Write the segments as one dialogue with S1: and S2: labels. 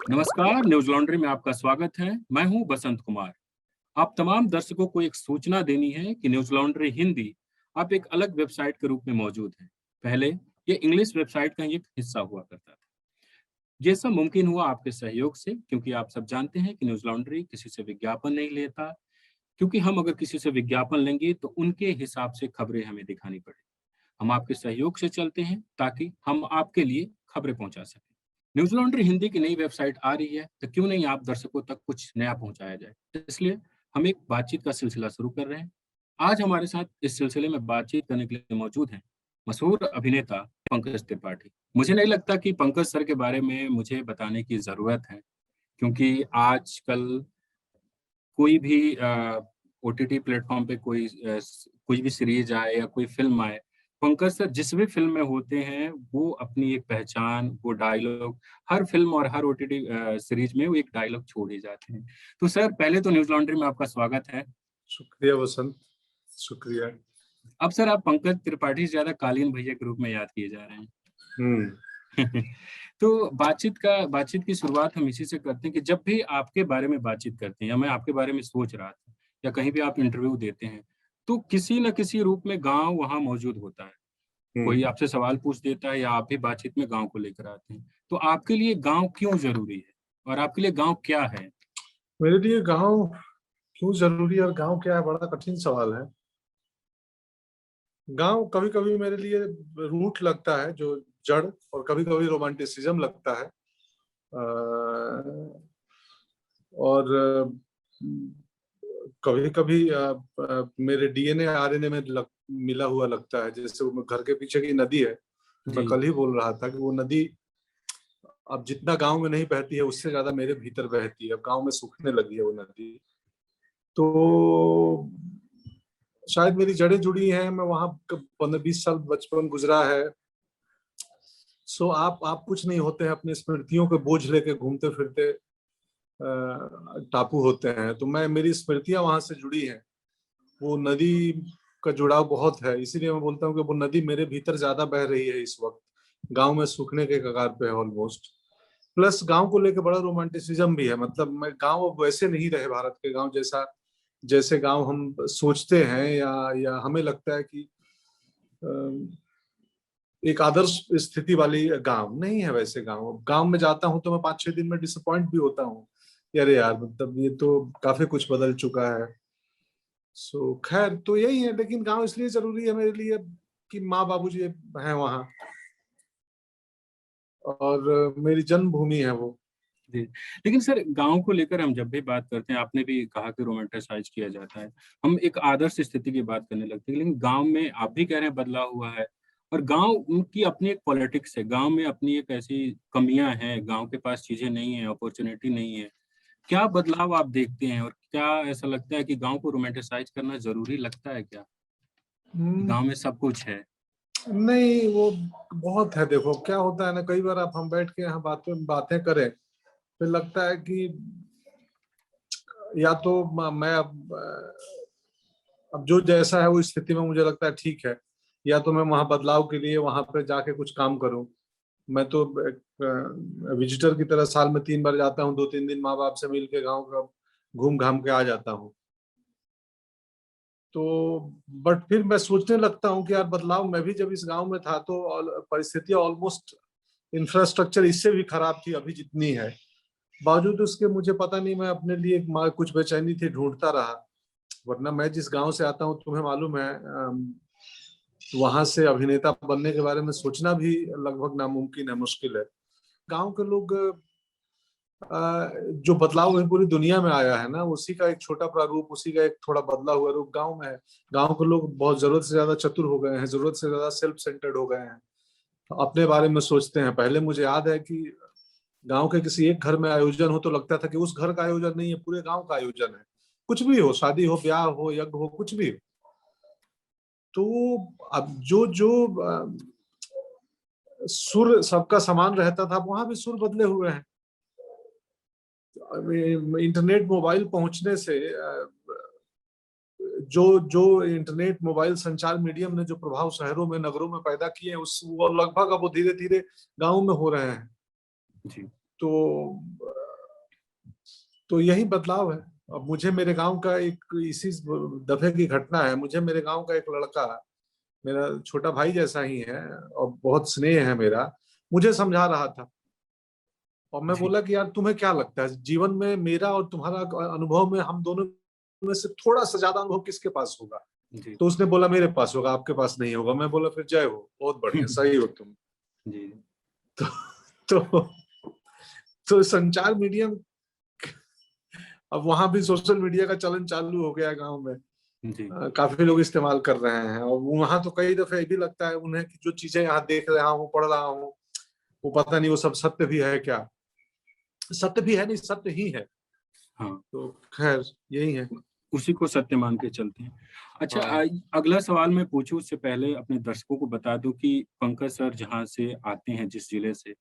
S1: नमस्कार, news laundry में आपका स्वागत है। मैं हूं बसंत कुमार। आप तमाम दर्शकों को एक सूचना देनी है कि न्यूज़ लॉन्ड्री हिंदी अब एक अलग वेबसाइट के रूप में मौजूद है। पहले ये इंग्लिश वेबसाइट का ही एक हिस्सा हुआ करता था। ये सब मुमकिन हुआ आपके सहयोग से, क्योंकि आप सब जानते हैं कि न्यूज़ लॉन्ड्री किसी से विज्ञापन नहीं लेता, क्योंकि हम अगर किसी से विज्ञापन लेंगे तो उनके हिसाब से खबरें हमें दिखानी पड़े। हम आपके सहयोग से चलते हैं ताकि हम आपके लिए खबरें पहुंचा सकें। न्यूज़ लॉन्ड्री हिंदी की नई वेबसाइट आ रही है, तो क्यों नहीं आप दर्शकों तक कुछ नया पहुंचाया जाए। इसलिए हम एक बातचीत का सिलसिला शुरू कर रहे हैं। आज हमारे साथ इस सिलसिले में बातचीत करने के लिए मौजूद हैं मशहूर अभिनेता पंकज त्रिपाठी। मुझे नहीं लगता कि पंकज सर के बारे में मुझे बताने की ज़रूरत है, क्योंकि आजकल कोई भी ओटीटी प्लेटफ़ॉर्म पे कोई भी सीरीज़ आए या कोई फ़िल्म आए, पंकज सर जिस भी फ़िल्म में होते हैं, वो अपनी एक पहचान, वो डायलॉग हर फ़िल्म और हर ओटीटी सीरीज़ में वो एक डायलॉग छोड़ ही जाते हैं। तो सर पहले तो न्यूज़ लॉन्ड्री में आपका स्वागत है।
S2: शुक्रिया वसंत, शुक्रिया।
S1: अब सर आप पंकज त्रिपाठी से ज़्यादा कालीन भैया के रूप में याद किए जा रहे हैं।
S2: हुँ,
S1: तो बातचीत की शुरुआत हम इसी से करते हैं कि जब भी आपके बारे में बातचीत करते हैं या मैं आपके बारे में सोच रहा था या कहीं भी आप इंटरव्यू देते हैं, तो किसी न किसी रूप में गाँव वहाँ मौजूद होता है।
S2: हुँ।
S1: कोई आपसे सवाल पूछ देता है या आप भी बातचीत में गाँव को लेकर आते हैं। तो आपके लिए गाँव क्यों ज़रूरी है? और आपके लिए गाँव क्या है?
S2: मेरे लिए गाँव क्यों ज़रूरी है और गाँव क्या है, बड़ा कठिन सवाल है। गाँव कभी-कभी मेरे लिए रूट लगता है, जो जड़, और कभी-कभी रोमांटिसिज़्म लगता है। और कभी-कभी मेरे डीएनए, आरएनए में मिला हुआ लगता है। जैसे वो घर के पीछे की नदी है, मैं
S1: जी,
S2: कल ही बोल रहा था कि वो नदी अब जितना गाँव में नहीं बहती है, उससे ज़्यादा मेरे भीतर बहती है। अब गाँव में सूखने लगी है वो नदी। तो शायद मेरी जड़ें जुड़ी हैं, मैं वहाँ क 15-20 साल बचपन गुज़रा है। सो आप कुछ नहीं होते हैं, अपनी स्मृतियों के बोझ लेके घूमते-फिरते टापू होते हैं। तो मेरी स्मृतियाँ वहाँ से जुड़ी हैं। वो नदी का जुड़ाव बहुत है, इसीलिए मैं बोलता हूँ कि वो नदी मेरे भीतर ज़्यादा बह रही है इस वक़्त। गाँव में सूखने के कगार पे है ऑलमोस्ट। प्लस गाँव को लेके बड़ा रोमांटिसिज़्म भी है। मतलब मैं गाँव अब वैसे नहीं रहे भारत के गाँव जैसा, जैसे गाँव हम सोचते हैं, या हमें लगता है कि अ, एक आदर्श स्थिति वाली गाँव नहीं है वैसे गाँव। गाँव में जाता हूँ तो मैं 5-6 दिन में डिसअपॉइंट भी होता हूँ कि अरे यार, मतलब ये तो काफ़ी कुछ बदल चुका है। सो खैर, तो यही है, लेकिन गाँव इसलिए ज़रूरी है मेरे लिए कि माँ-बाबूजी हैं वहाँ, और मेरी जन्मभूमि है वो।
S1: जी। लेकिन सर गाँव को लेकर हम जब भी बात करते हैं, आपने भी कहा कि रोमांटिसाइज़ किया जाता है। हम एक आदर्श स्थिति की बात करने लगते हैं, लेकिन गाँव में आप भी कह रहे हैं बदलाव हुआ है और गाँव की अपनी एक पॉलिटिक्स है, गाँव में अपनी एक ऐसी कमियाँ हैं, गाँव के पास चीज़ें नहीं हैं, अपॉर्च्युनिटी नहीं है। क्या बदलाव आप देखते हैं और क्या ऐसा लगता है कि गाँव को रोमांटिसाइज़ करना ज़रूरी लगता है क्या? कि
S2: हुँ,
S1: गाँव में सब कुछ है?
S2: नहीं, वो बहुत है। देखो क्या होता है ना, कई बार आप हम बैठ के यहाँ बातें बातें करें, फिर लगता है कि या तो मैं अब जो जैसा है वो स्थिति में मुझे लगता है ठीक है, या तो मैं वहाँ बदलाव के लिए वहाँ पे जाके कुछ काम करूँ। मैं तो एक विज़िटर की तरह साल में 3 बार जाता हूँ, 2-3 दिन माँ-बाप से मिल के गाँव का घूम-घाम के आ जाता हूँ। तो बट फिर मैं सोचने लगता हूँ कि यार, बदलाव मैं भी जब इस गाँव में था तो परिस्थितियाँ ऑलमोस्ट, इंफ्रास्ट्रक्चर इससे भी खराब थी अभी जितनी है। बावजूद उसके मुझे पता नहीं, मैं अपने लिए कुछ बेचैनी थी, ढूँढता रहा। वरना मैं जिस गाँव से आता हूँ, तुम्हें मालूम है, वहाँ से अभिनेता बनने के बारे में सोचना भी लगभग नामुमकिन है, मुश्किल है। गाँव के लोग, जो बदलाव है पूरी दुनिया में आया है ना, उसी का एक छोटा प्रारूप, उसी का एक थोड़ा बदला हुआ रूप गाँव में है। गाँव के लोग बहुत ज़रूरत से ज़्यादा चतुर हो गए हैं, ज़रूरत से ज़्यादा सेल्फ सेंटर्ड हो गए हैं। अपने बारे में सोचते हैं। पहले मुझे याद है कि गाँव के किसी एक घर में आयोजन हो तो लगता था कि उस घर का आयोजन नहीं है, पूरे गाँव का आयोजन है। कुछ भी हो, शादी हो, ब्याह हो, यज्ञ हो, कुछ भी हो। तो अब जो सुर सबका समान रहता था, वहाँ भी सुर बदले हुए हैं। इंटरनेट, मोबाइल पहुँचने से जो जो इंटरनेट, मोबाइल संचार मीडियम ने जो प्रभाव शहरों में, नगरों में पैदा किए हैं, उस वो लगभग अब वो धीरे-धीरे गाँव में हो रहे हैं।
S1: जी।
S2: तो यही बदलाव है। अब मुझे मेरे गांव का एक इसी दफे की घटना है, मुझे मेरे गांव का एक लड़का, मेरा छोटा भाई जैसा ही है और बहुत स्नेह है मेरा, मुझे समझा रहा था। और मैं
S1: जी
S2: बोला कि यार तुम्हें क्या लगता है जीवन में मेरा और तुम्हारा अनुभव में, हम दोनों में से थोड़ा सा ज्यादा अनुभव किसके पास होगा?
S1: जी।
S2: तो उसने बोला मेरे पास होगा, आपके पास नहीं होगा। मैं बोला फिर जय हो, बहुत बढ़िया, सही हो तुम।
S1: जी
S2: तो तो, तो संचार मीडियम, अब वहां भी सोशल मीडिया का चलन चालू हो गया है गांव में।
S1: जी।
S2: काफी लोग इस्तेमाल कर रहे हैं, और वहां तो कई दफे ये भी लगता है उन्हें कि जो चीजें यहाँ देख रहा हूँ, पढ़ रहा हूँ, वो पता नहीं वो सब सत्य भी है क्या। सत्य भी है नहीं, सत्य ही है।
S1: हाँ,
S2: तो खैर यही है।
S1: उसी को सत्य मान के चलते हैं। अच्छा,
S2: हाँ
S1: अगला सवाल मैं पूछूं उससे पहले अपने दर्शकों को बता दूं कि पंकज सर जहां से आते हैं, जिस जिले से,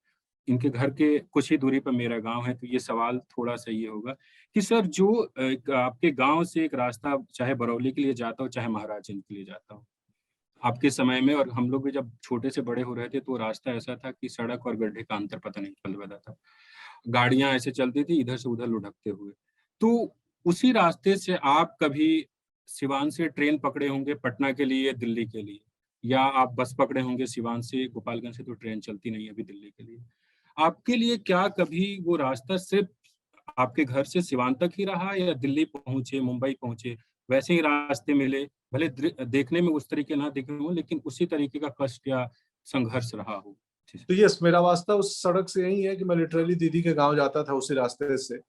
S1: इनके घर के कुछ ही दूरी पर मेरा गांव है। तो ये सवाल थोड़ा सा ये होगा कि सर, जो आपके गांव से एक रास्ता चाहे बरौली के लिए जाता हो चाहे महाराजगंज के लिए जाता हो, आपके समय में और हम लोग भी जब छोटे से बड़े हो रहे थे, तो रास्ता ऐसा था कि सड़क और गड्ढे का अंतर पता नहीं चल पाता था। गाड़ियां ऐसे चलती थी इधर से उधर लुढ़कते हुए। तो उसी रास्ते से आप कभी सिवान से ट्रेन पकड़े होंगे पटना के लिए, दिल्ली के लिए, या आप बस पकड़े होंगे सिवान से। गोपालगंज से तो ट्रेन चलती नहीं है अभी दिल्ली के लिए। आपके लिए क्या कभी वो रास्ता सिर्फ आपके घर से सिवान तक ही रहा, या दिल्ली पहुंचे, मुंबई पहुंचे, वैसे ही रास्ते मिले, भले देखने में उस तरीके ना दिखे हो, लेकिन उसी तरीके का कष्ट या संघर्ष रहा हो? जी
S2: तो यस, मेरा वास्ता उस सड़क से यही है कि मैं लिटरली दीदी के गांव जाता था उसी रास्ते से।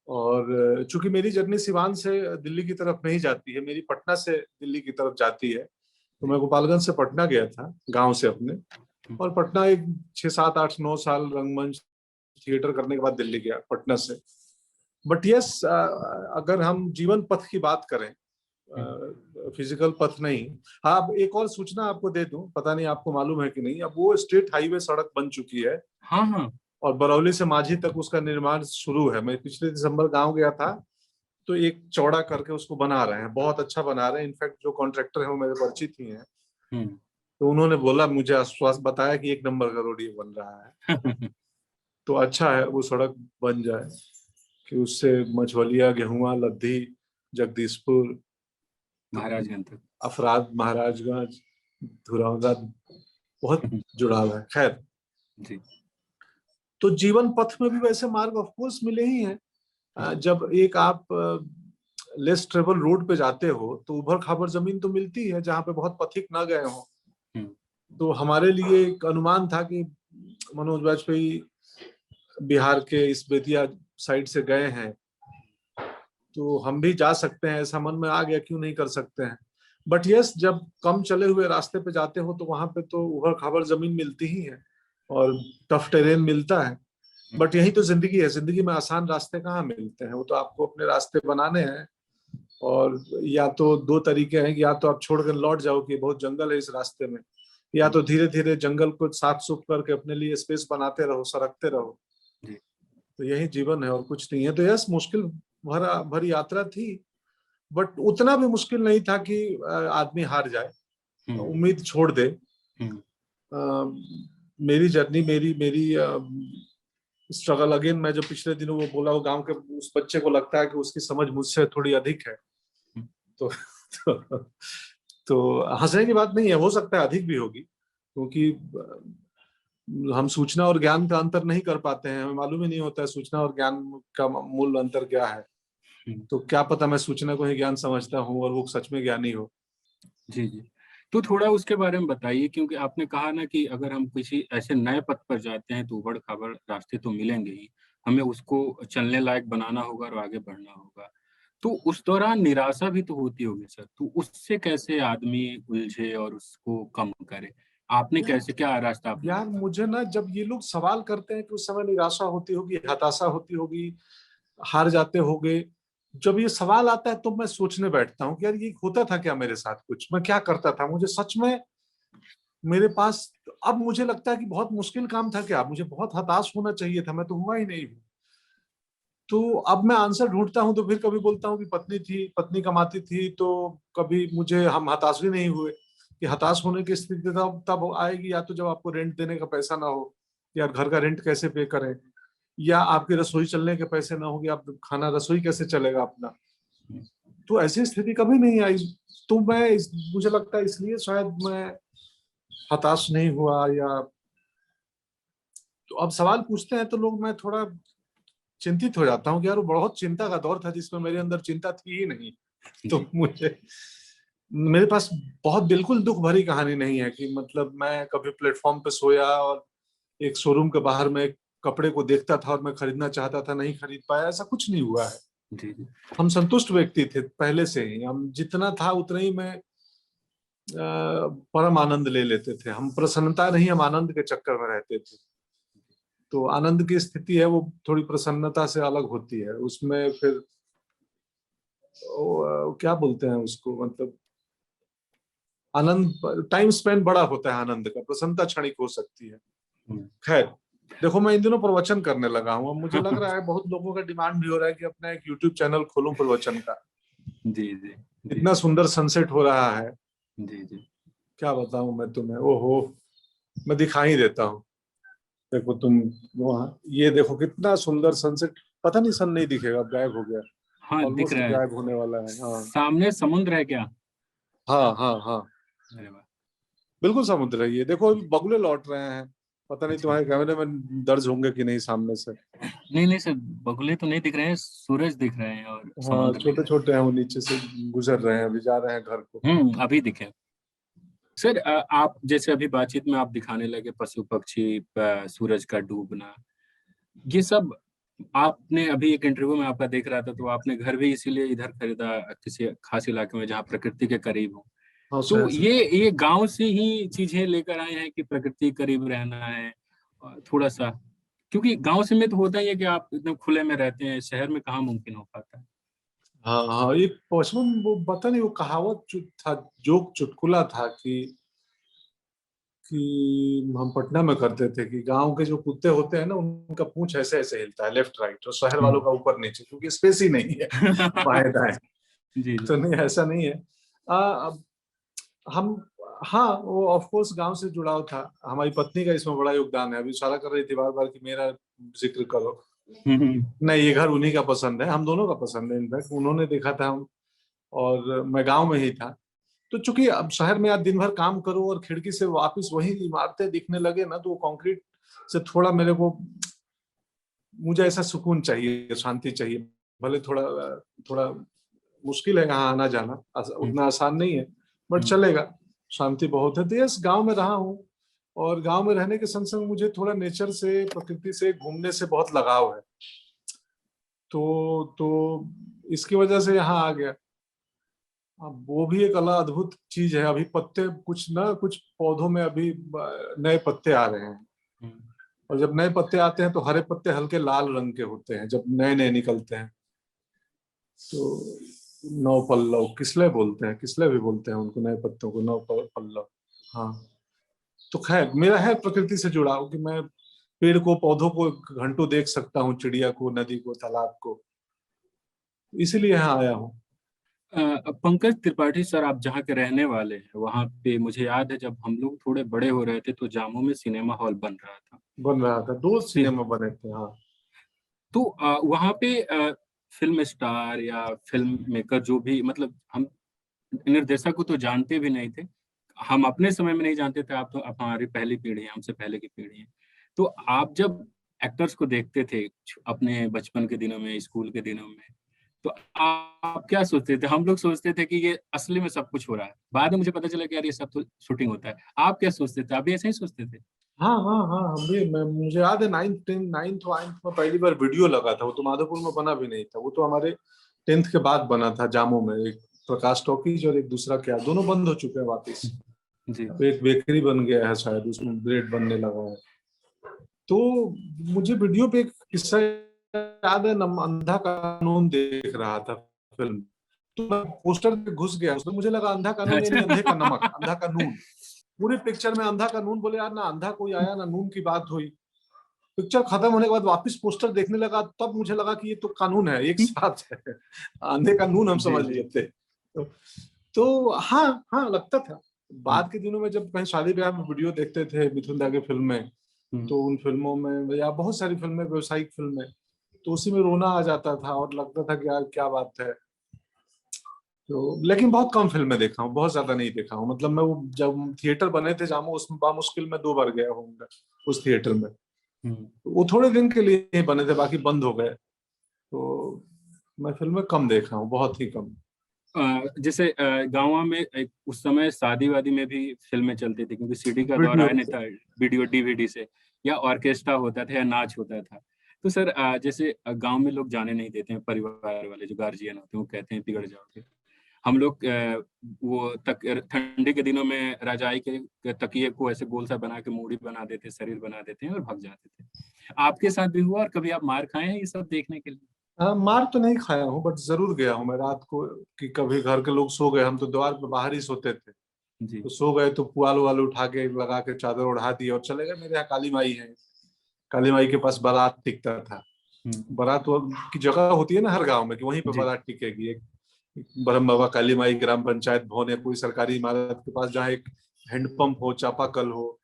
S2: और चूंकि मेरी जर्नी सिवान से दिल्ली की तरफ नहीं जाती है, मेरी पटना से दिल्ली की तरफ जाती है, तो
S1: जी।
S2: मैं गोपालगंज से पटना गया था गांव से अपने। और पटना एक 6 7 8 9 साल रंगमंच थिएटर करने के बाद दिल्ली गया पटना से। बट यस, अगर हम जीवन पथ की बात करें,
S1: हम्म।
S2: फिजिकल पथ नहीं। हाँ, अब एक और सूचना आपको दे दूं, पता नहीं आपको मालूम है कि नहीं, अब वो स्टेट हाईवे सड़क बन चुकी है,
S1: हाँ हाँ।
S2: और बरौली से मांझी तक उसका निर्माण शुरू है। मैं पिछले दिसंबर गांव गया था, तो एक चौड़ा करके उसको बना रहे हैं, बहुत अच्छा बना रहे हैं। इनफैक्ट जो कॉन्ट्रैक्टर है वो मेरे परिचित ही हैं।
S1: हम्म।
S2: तो उन्होंने बोला, मुझे आश्वास बताया कि 1 नंबर का रोड ये बन रहा है। तो अच्छा है वो सड़क बन जाए, कि उससे मझवलिया, गेहुआ, लद्दी, जगदीशपुर,
S1: महाराजगंज तक।
S2: अफराद, महाराजगंज, धुरौंदा, बहुत जुड़ाव है। खैर,
S1: जी
S2: तो जीवन पथ में भी वैसे मार्ग ऑफ कोर्स मिले ही हैं।
S1: जी।
S2: जब एक आप लेस ट्रेवल रोड पे जाते हो, तो उभर खाबर जमीन तो मिलती है जहाँ पे बहुत पथिक ना गए हो।
S1: हम्म।
S2: तो हमारे लिए एक अनुमान था कि मनोज वाजपेयी बिहार के इस बेतिया साइड से गए हैं, तो हम भी जा सकते हैं, ऐसा मन में आ गया, क्यों नहीं कर सकते हैं। बट यस, जब कम चले हुए रास्ते पे जाते हो तो वहां पे तो उबड़ खाबड़ जमीन मिलती ही है, और टफ टेरेन मिलता है।
S1: हम्म।
S2: बट यही तो जिंदगी है, जिंदगी में आसान रास्ते कहाँ मिलते हैं, वो तो आपको अपने रास्ते बनाने हैं। और या तो दो तरीके हैं कि या तो आप छोड़कर लौट जाओ कि बहुत जंगल है इस रास्ते में, या तो धीरे धीरे जंगल को साफ सुफ करके अपने लिए स्पेस बनाते रहो, सरकते रहो।
S1: जी।
S2: तो यही जीवन है और कुछ नहीं है। तो यस, मुश्किल भरा भरी यात्रा थी, बट उतना भी मुश्किल नहीं था कि आदमी हार जाए,
S1: हम्म।
S2: उम्मीद छोड़ दे।
S1: हम्म।
S2: अ, मेरी जर्नी, मेरी मेरी स्ट्रगल अगेन, मैं जो पिछले दिनों वो बोला, वो गांव के उस बच्चे को लगता है कि उसकी समझ मुझसे थोड़ी अधिक है।
S1: हम्म।
S2: तो तो, तो हंसने की बात नहीं है, हो सकता है अधिक भी होगी, क्योंकि हम सूचना और ज्ञान का अंतर नहीं कर पाते हैं, हमें मालूम ही नहीं होता है सूचना और ज्ञान का मूल अंतर क्या है।
S1: हम्म।
S2: तो क्या पता मैं सूचना को ही ज्ञान समझता हूँ और वो सच में ज्ञानी हो।
S1: जी जी। तो थोड़ा उसके बारे में बताइए, क्योंकि आपने कहा ना कि अगर हम किसी ऐसे नए पथ पर जाते हैं तो उबड़ खाबड़ रास्ते तो मिलेंगे ही, हमें उसको चलने लायक बनाना होगा और आगे बढ़ना होगा। तो उस दौरान निराशा भी तो होती होगी सर, तो उससे कैसे आदमी उलझे और उसको कम करे? आपने
S2: यार
S1: कैसे, क्या रास्ता अपनाया
S2: यार
S1: था?
S2: मुझे ना, जब ये लोग सवाल करते हैं कि उस समय निराशा होती होगी, हताशा होती होगी, हार जाते होगे, जब ये सवाल आता है तो मैं सोचने बैठता हूँ कि यार ये होता था क्या मेरे साथ, कुछ मैं क्या करता था, मुझे सच में मेरे पास, अब मुझे लगता है कि बहुत मुश्किल काम था क्या, मुझे बहुत हताश होना चाहिए था, मैं तो हुआ ही नहीं हूँ। तो अब मैं आंसर ढूंढता हूँ, तो फिर कभी बोलता हूँ कि पत्नी थी, पत्नी कमाती थी, तो कभी मुझे हम हताश भी नहीं हुए। कि हताश होने की स्थिति तब तब आएगी या तो जब आपको रेंट देने का पैसा ना हो, यार घर का रेंट कैसे पे करें, या आपकी रसोई चलने के पैसे ना होंगे, आप खाना रसोई कैसे चलेगा अपना। तो ऐसी स्थिति कभी नहीं आई। तो मुझे लगता है इसलिए शायद मैं हताश नहीं हुआ। या तो अब सवाल पूछते हैं तो लोग, मैं थोड़ा चिंतित हो जाता हूँ कि यार वो बहुत चिंता का दौर था जिसमें मेरे अंदर चिंता थी ही नहीं। तो मुझे, मेरे पास बहुत बिल्कुल दुख भरी कहानी नहीं है कि मतलब मैं कभी प्लेटफॉर्म पे सोया और एक शोरूम के बाहर में एक कपड़े को देखता था और मैं खरीदना चाहता था, नहीं खरीद पाया, ऐसा कुछ नहीं हुआ है।
S1: जी जी।
S2: हम संतुष्ट व्यक्ति थे पहले से ही, हम जितना था उतना ही में परम आनंद ले लेते थे। हम प्रसन्नता नहीं, हम आनंद के चक्कर में रहते थे। तो आनंद की स्थिति है वो थोड़ी प्रसन्नता से अलग होती है। उसमें फिर क्या बोलते हैं उसको, मतलब आनंद, टाइम स्पेंड बड़ा होता है आनंद का, प्रसन्नता क्षणिक हो सकती है। खैर, देखो मैं इन दिनों प्रवचन करने लगा हूँ। अब मुझे लग रहा है बहुत लोगों का डिमांड भी हो रहा है कि अपना एक यूट्यूब चैनल खोलूं प्रवचन का।
S1: जी जी जी
S2: इतना सुंदर सनसेट हो रहा है,
S1: जी जी।
S2: क्या बताऊं मैं तुम्हें। ओहो, मैं दिखा ही देता हूँ। देखो तुम, वहाँ ये देखो कितना सुंदर सनसेट। पता नहीं सन नहीं दिखेगा, अब गायब हो गया,
S1: हाँ दिख
S2: ऑलमोस्ट
S1: रहा है।
S2: गायब होने वाला है। हाँ
S1: सामने समुद्र है क्या?
S2: हाँ हाँ हाँ,
S1: अरे वाह।
S2: बिल्कुल समुद्र है ये। देखो अभी बगुले लौट रहे हैं। पता नहीं
S1: अच्छा।
S2: तुम्हारे कैमरे में दर्ज होंगे कि नहीं सामने से।
S1: नहीं नहीं सर, बगुले तो नहीं दिख रहे हैं, सूरज दिख रहे हैं और
S2: हाँ,
S1: समुद्र दिख
S2: छोटे
S1: रहा
S2: छोटे हैं वो, नीचे से गुजर रहे हैं, अभी जा रहे हैं घर को।
S1: है। अभी दिखे। सर आप जैसे अभी बातचीत में आप दिखाने लगे पशु पक्षी, सूरज का डूबना, ये सब आपने अभी एक इंटरव्यू में आपका देख रहा था, तो आपने घर भी इसीलिए इधर खरीदा किसी खास इलाके में जहाँ प्रकृति के करीब हो।
S2: हाँ,
S1: तो
S2: शहर से।
S1: ये गांव से ही चीजें लेकर आए हैं कि प्रकृति के करीब रहना है और थोड़ा सा, क्योंकि गांव से में तो होता ही है कि आप एकदम खुले में रहते हैं, शहर में कहाँ मुमकिन हो पाता है।
S2: हाँ हाँ, ये पशुन वो पता नहीं, वो कहावत था, जोक चुटकुला था कि हम पटना में करते थे कि गांव के जो कुत्ते होते हैं ना, उनका पूंछ ऐसे ऐसे हिलता है लेफ्ट राइट, और शहर वालों
S1: हम्म।
S2: का ऊपर नीचे, क्योंकि स्पेस ही नहीं है बाएं दाएं।
S1: जी जी।
S2: तो नहीं, ऐसा नहीं है। अब हम, हाँ वो ऑफ कोर्स गांव से जुड़ाव था। हमारी पत्नी का इसमें बड़ा योगदान है। अभी इशारा कर रही थी बार बार कि मेरा जिक्र करो।
S1: हम्म।
S2: नहीं, ये घर उन्हीं का पसंद है, हम दोनों का पसंद है। इनफैक्ट उन्होंने देखा था और मैं गांव में ही था। तो चूंकि अब शहर में आप दिन भर काम करो और खिड़की से वापस वही इमारतें दिखने लगे ना, तो वो कंक्रीट से थोड़ा मेरे को, मुझे ऐसा सुकून चाहिए, शांति चाहिए। भले थोड़ा थोड़ा मुश्किल है यहाँ आना जाना, उतना आसान नहीं है, बट
S1: हम्म।
S2: चलेगा। शांति बहुत है। तो यस, गांव में रहा हूँ, और गांव में रहने के संग संग मुझे थोड़ा नेचर से, प्रकृति से, घूमने से बहुत लगाव है। तो इसकी वजह से यहाँ आ गया। अब वो भी एक अलग अद्भुत चीज है। अभी पत्ते कुछ ना कुछ पौधों में अभी नए पत्ते आ रहे हैं।
S1: हम्म।
S2: और जब नए पत्ते आते हैं तो हरे पत्ते हल्के लाल रंग के होते हैं जब नए नए निकलते हैं। तो नौ पल्लव किसले बोलते हैं, किसले भी बोलते हैं उनको, नए पत्तों को नौ पल्लव। हाँ, तो खैर मेरा है प्रकृति से जुड़ाव कि मैं पेड़ को, पौधों को घंटों देख सकता हूँ, चिड़िया को, नदी को, तालाब को। इसीलिए यहाँ आया हूँ।
S1: पंकज त्रिपाठी सर, आप जहाँ के रहने वाले हैं वहाँ पे मुझे याद है जब हम लोग थोड़े बड़े हो रहे थे तो जामू में सिनेमा हॉल बन रहा था।
S2: बन रहा था, दो
S1: फिर
S2: सिनेमा बने थे। हाँ
S1: तो वहाँ पे फिल्म स्टार या फिल्म मेकर जो भी, मतलब हम निर्देशक को तो जानते भी नहीं थे, हम अपने समय में नहीं जानते थे, आप तो आप हमारी पहली पीढ़ी है, हमसे पहले की पीढ़ी है। तो आप जब एक्टर्स को देखते थे अपने बचपन के दिनों में, स्कूल के दिनों में, तो आप क्या सोचते थे? हम लोग सोचते थे कि ये असली में सब कुछ हो रहा है, बाद में मुझे पता चला कि यार ये सब तो शूटिंग होता है। आप क्या सोचते थे? आप भी ऐसे ही सोचते थे?
S2: हाँ हाँ हाँ, हम भी, मुझे याद है नाइन्थ में पहली बार वीडियो लगा था। वो तो माधोपुर में बना भी नहीं था, वो तो हमारे 10th के बाद बना था जामो में। एक प्रकाश टॉकीज और एक दूसरा, क्या, दोनों बंद हो चुके हैं वापस।
S1: जी।
S2: अब एक बेकरी बन गया है शायद, उसमें ब्रेड बनने लगा है। तो मुझे वीडियो पे एक किस्सा याद है, अंधा कानून देख रहा था फिल्म। तो मैं पोस्टर पे घुस गया, उसमें मुझे लगा अंधा कानून यानी अंधे का नमक,
S1: अच्छा।
S2: अंधा का नून। पूरी पिक्चर में अंधा का नून बोले यार, ना अंधा कोई आया ना नून की बात हुई। पिक्चर खत्म होने के बाद वापस पोस्टर देखने लगा, तब मुझे लगा कि ये तो कानून है, एक साथ है। अंधे का नून हम
S1: जी
S2: समझ
S1: जी।
S2: लिए थे। तो हाँ हाँ, लगता था। बाद के दिनों में जब कहीं शादी ब्याह में वीडियो देखते थे मिथुन दा की फिल्म में, तो उन फिल्मों में या बहुत सारी फिल्में, व्यवसायिक फिल्में, तो उसी में रोना आ जाता था और लगता था कि यार क्या बात है। तो लेकिन बहुत कम फिल्में देखा हूँ, बहुत ज्यादा नहीं देखा हूँ। मतलब मैं वो जब थिएटर बने थे जामो, उसमें बामुश्किल में 2 बार गया होऊंगा उस थिएटर में।
S1: हम्म।
S2: वो थोड़े दिन के लिए ही बने थे, बाकी बंद हो गए। तो मैं फिल्में कम देखा हूँ, बहुत ही कम।
S1: जैसे गाँव में उस समय शादी वादी में भी फिल्में चलती थी, क्योंकि सीडी का दौर
S2: वीडियो।
S1: आया नहीं था, वीडियो डीवीडी से, या ऑर्केस्ट्रा होता था या नाच होता था। तो सर जैसे गांव में लोग जाने नहीं देते हैं, परिवार वाले जो गार्जियन होते हैं वो कहते हैं बिगड़ जाओगे। हम लोग वो तक ठंडी के दिनों में रजाई के तकिए को ऐसे गोल सा बना के मूड़ी बना देते, शरीर बना देते हैं और भाग जाते थे। आपके साथ भी हुआ और कभी आप मार खाए हैं ये सब देखने के लिए?
S2: हाँ, मार तो नहीं खाया हूँ, बट जरूर गया हूँ मैं रात को। कि कभी घर के लोग सो गए, हम तो द्वार पे बाहर ही सोते थे,
S1: जी।
S2: तो सो गए तो पुआल वाल उठा के लगा के चादर ओढ़ा दी और चले गए। मेरे यहाँ काली माई है, काली माई के पास बारात टिकता था।
S1: हम्म।
S2: बारात की जगह होती है ना हर गांव में, कि वहीं पे
S1: जी।
S2: बारात टिकेगी। एक ब्रह्म बाबा काली माई ग्राम पंचायत भवन या कोई सरकारी इमारत के पास, जहाँ एक हैंडपंप हो, चापाकल हो,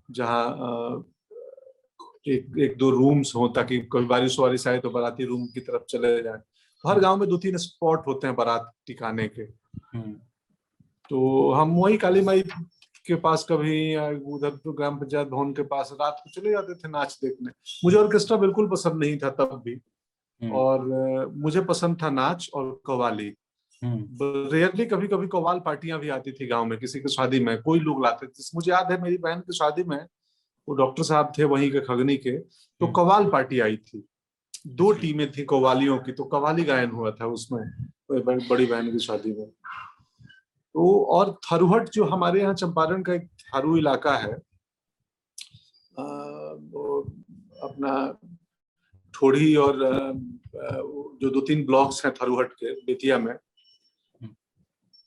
S2: जहाँ एक एक दो रूम्स हो, ताकि कभी बारिश वारिश आए तो बाराती रूम की तरफ चले जाए। हर गांव में 2-3 स्पॉट होते हैं बारात टिकाने के।
S1: हम्म।
S2: तो हम वही काली माई के पास कभी, या उधर तो ग्राम पंचायत भवन के पास रात को चले जाते थे नाच देखने। मुझे ऑर्केस्ट्रा बिल्कुल पसंद नहीं था तब भी।
S1: हम्म।
S2: और मुझे पसंद था नाच और कव्वाली।
S1: हम्म।
S2: रेयरली कभी कभी कव्वाल पार्टियां भी आती थी गांव में, किसी की शादी में कोई लोग लाते थे। मुझे याद है मेरी बहन की शादी में, वो डॉक्टर साहब थे वहीं के खगनी के, तो
S1: हम्म।
S2: कव्वाल पार्टी आई थी। 2
S1: अच्छा।
S2: टीमें थी कव्वालियों की, तो कव्वाली गायन हुआ था उसमें, बड़ी बहन की शादी में। तो और थरुहट जो हमारे यहाँ चंपारण का एक थारू इलाका है, वो अपना ठोड़ी और जो 2-3 ब्लॉक्स हैं थरुहट के बेतिया में,
S1: हम्म।